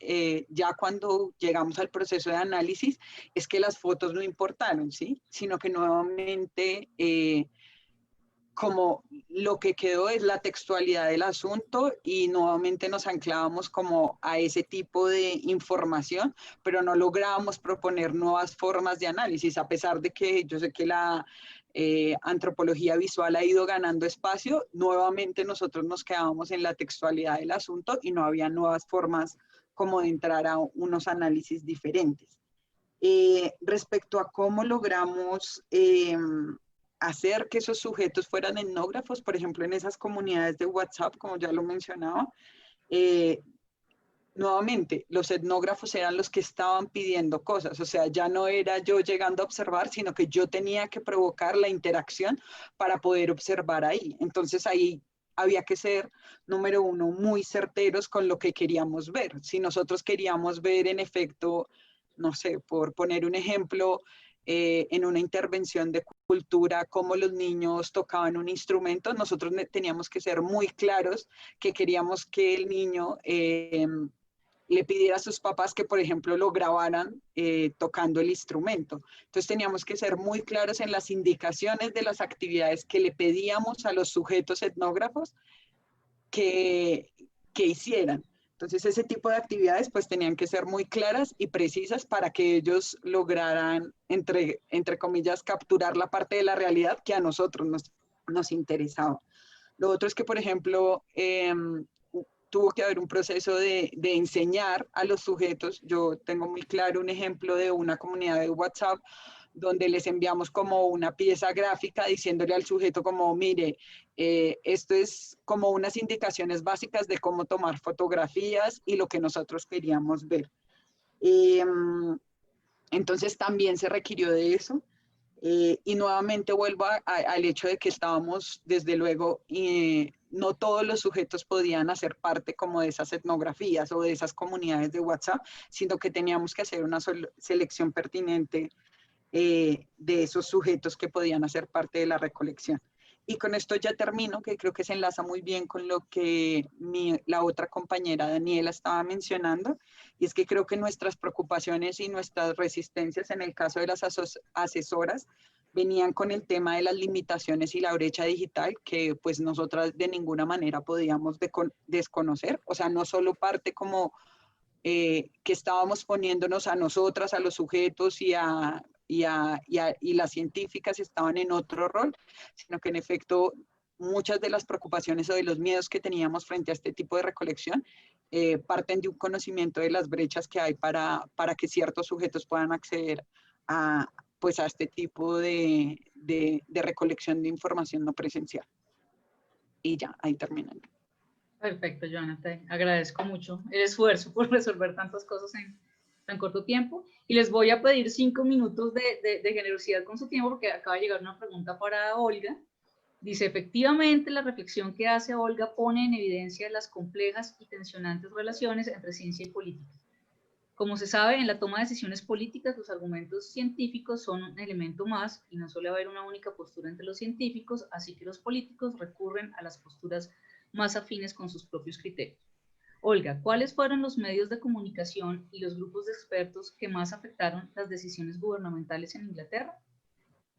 ya cuando llegamos al proceso de análisis, es que las fotos no importaron, ¿sí? Sino que nuevamente, como lo que quedó es la textualidad del asunto y nuevamente nos anclábamos como a ese tipo de información, pero no lográbamos proponer nuevas formas de análisis, a pesar de que yo sé que la antropología visual ha ido ganando espacio, nuevamente nosotros nos quedábamos en la textualidad del asunto y no había nuevas formas como de entrar a unos análisis diferentes. Respecto a cómo logramos hacer que esos sujetos fueran etnógrafos, por ejemplo, en esas comunidades de WhatsApp, como ya lo mencionaba, nuevamente, los etnógrafos eran los que estaban pidiendo cosas, o sea, ya no era yo llegando a observar, sino que yo tenía que provocar la interacción para poder observar ahí. Entonces ahí había que ser, número uno, muy certeros con lo que queríamos ver. Si nosotros queríamos ver, en efecto, no sé, por poner un ejemplo, en una intervención de cultura, cómo los niños tocaban un instrumento, nosotros teníamos que ser muy claros que queríamos que el niño le pidiera a sus papás que, por ejemplo, lo grabaran tocando el instrumento. Entonces teníamos que ser muy claros en las indicaciones de las actividades que le pedíamos a los sujetos etnógrafos que hicieran. Entonces ese tipo de actividades pues tenían que ser muy claras y precisas para que ellos lograran, entre comillas, capturar la parte de la realidad que a nosotros nos interesaba. Lo otro es que, por ejemplo, tuvo que haber un proceso de enseñar a los sujetos. Yo tengo muy claro un ejemplo de una comunidad de WhatsApp donde les enviamos como una pieza gráfica diciéndole al sujeto como, mire, esto es como unas indicaciones básicas de cómo tomar fotografías y lo que nosotros queríamos ver. Entonces también se requirió de eso. Y nuevamente vuelvo al hecho de que estábamos, desde luego, no todos los sujetos podían hacer parte como de esas etnografías o de esas comunidades de WhatsApp, sino que teníamos que hacer una selección pertinente de esos sujetos que podían hacer parte de la recolección. Y con esto ya termino, que creo que se enlaza muy bien con lo que la otra compañera Daniela estaba mencionando, y es que creo que nuestras preocupaciones y nuestras resistencias en el caso de las asesoras venían con el tema de las limitaciones y la brecha digital que pues nosotras de ninguna manera podíamos desconocer, o sea, no solo parte como que estábamos poniéndonos a nosotras, a los sujetos y las científicas estaban en otro rol, sino que en efecto muchas de las preocupaciones o de los miedos que teníamos frente a este tipo de recolección parten de un conocimiento de las brechas que hay para que ciertos sujetos puedan acceder a este tipo de recolección de información no presencial. Y ya, ahí terminan. Perfecto, Joana, te agradezco mucho el esfuerzo por resolver tantas cosas en tan corto tiempo. Y les voy a pedir 5 minutos de generosidad con su tiempo, porque acaba de llegar una pregunta para Olga. Dice, efectivamente, la reflexión que hace Olga pone en evidencia las complejas y tensionantes relaciones entre ciencia y política. Como se sabe, en la toma de decisiones políticas, los argumentos científicos son un elemento más y no suele haber una única postura entre los científicos, así que los políticos recurren a las posturas más afines con sus propios criterios. Olga, ¿cuáles fueron los medios de comunicación y los grupos de expertos que más afectaron las decisiones gubernamentales en Inglaterra?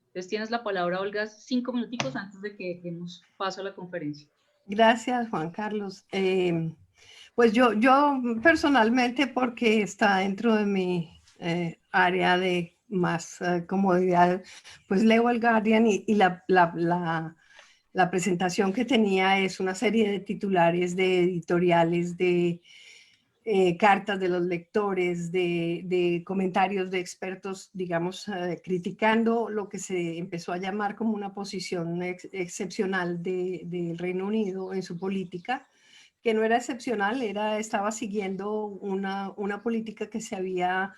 Entonces tienes la palabra, Olga, 5 minuticos antes de que demos paso a la conferencia. Gracias, Juan Carlos. Pues yo personalmente, porque está dentro de mi área de más comodidad, pues leo el Guardian y la presentación que tenía es una serie de titulares de editoriales de cartas de los lectores, de comentarios de expertos, digamos, criticando lo que se empezó a llamar como una posición excepcional del Reino Unido en su política, que no era excepcional, estaba siguiendo una política que se había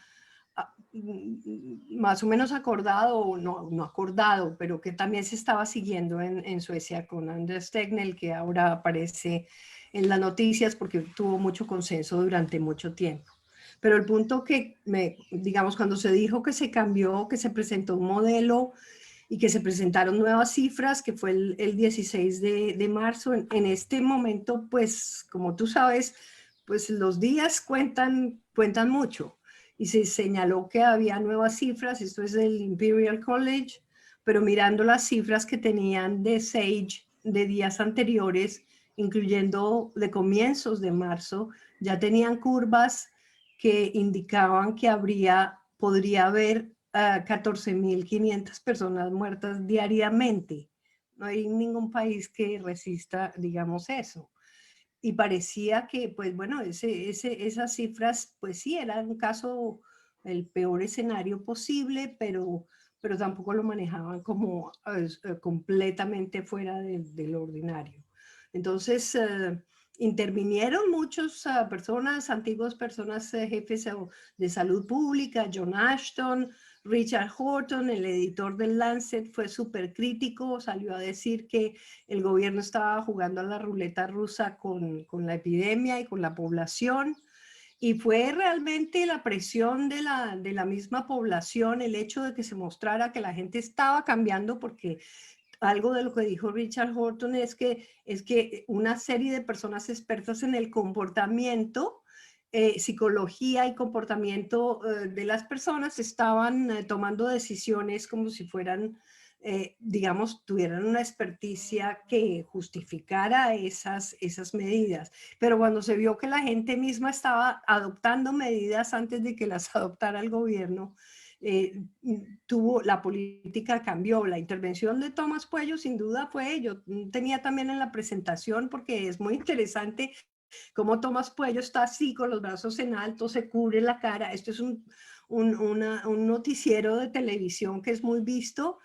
más o menos acordado, no acordado, pero que también se estaba siguiendo en Suecia con Anders Tegnell, que ahora aparece en las noticias porque tuvo mucho consenso durante mucho tiempo. Pero el punto que, digamos, cuando se dijo que se cambió, que se presentó un modelo y que se presentaron nuevas cifras, que fue el 16 de marzo, en este momento, pues, como tú sabes, pues los días cuentan mucho. Y se señaló que había nuevas cifras, esto es del Imperial College, pero mirando las cifras que tenían de SAGE de días anteriores, incluyendo de comienzos de marzo, ya tenían curvas que indicaban que podría haber 14.500 personas muertas diariamente. No hay ningún país que resista, digamos, eso. Y parecía que, pues bueno, esas cifras, pues sí, era un caso, el peor escenario posible, pero tampoco lo manejaban como completamente fuera de lo ordinario. Entonces, intervinieron muchas personas, antiguas personas, jefes de salud pública, John Ashton, Richard Horton, el editor del Lancet, fue súper crítico, salió a decir que el gobierno estaba jugando a la ruleta rusa con la epidemia y con la población, y fue realmente la presión de la misma población, el hecho de que se mostrara que la gente estaba cambiando, porque algo de lo que dijo Richard Horton es que una serie de personas expertas en el comportamiento, psicología y comportamiento de las personas estaban tomando decisiones como si fueran, digamos, tuvieran una experticia que justificara esas medidas. Pero cuando se vio que la gente misma estaba adoptando medidas antes de que las adoptara el gobierno, la política cambió. La intervención de Tomás Puello sin duda fue, yo tenía también en la presentación, porque es muy interesante cómo Tomás Puello está así con los brazos en alto, se cubre la cara. Esto es un noticiero de televisión que es muy visto,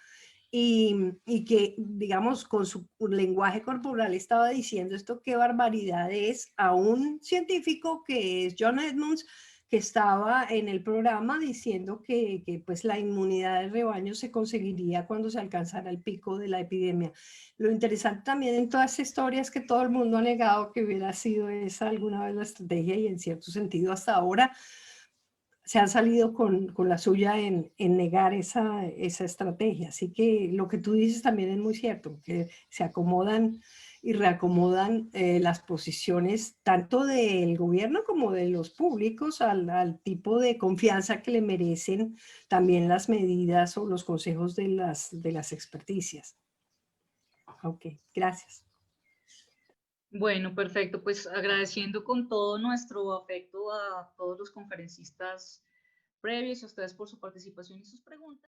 y que, digamos, con su lenguaje corporal estaba diciendo esto, qué barbaridad es, a un científico que es John Edmonds, que estaba en el programa diciendo que pues la inmunidad del rebaño se conseguiría cuando se alcanzara el pico de la epidemia. Lo interesante también en toda esta historia es que todo el mundo ha negado que hubiera sido esa alguna vez la estrategia, y en cierto sentido hasta ahora se han salido con la suya en negar esa estrategia. Así que lo que tú dices también es muy cierto, que se acomodan y reacomodan las posiciones tanto del gobierno como de los públicos al tipo de confianza que le merecen también las medidas o los consejos de las experticias. Ok, gracias. Bueno, perfecto. Pues agradeciendo con todo nuestro afecto a todos los conferencistas previos y a ustedes por su participación y sus preguntas.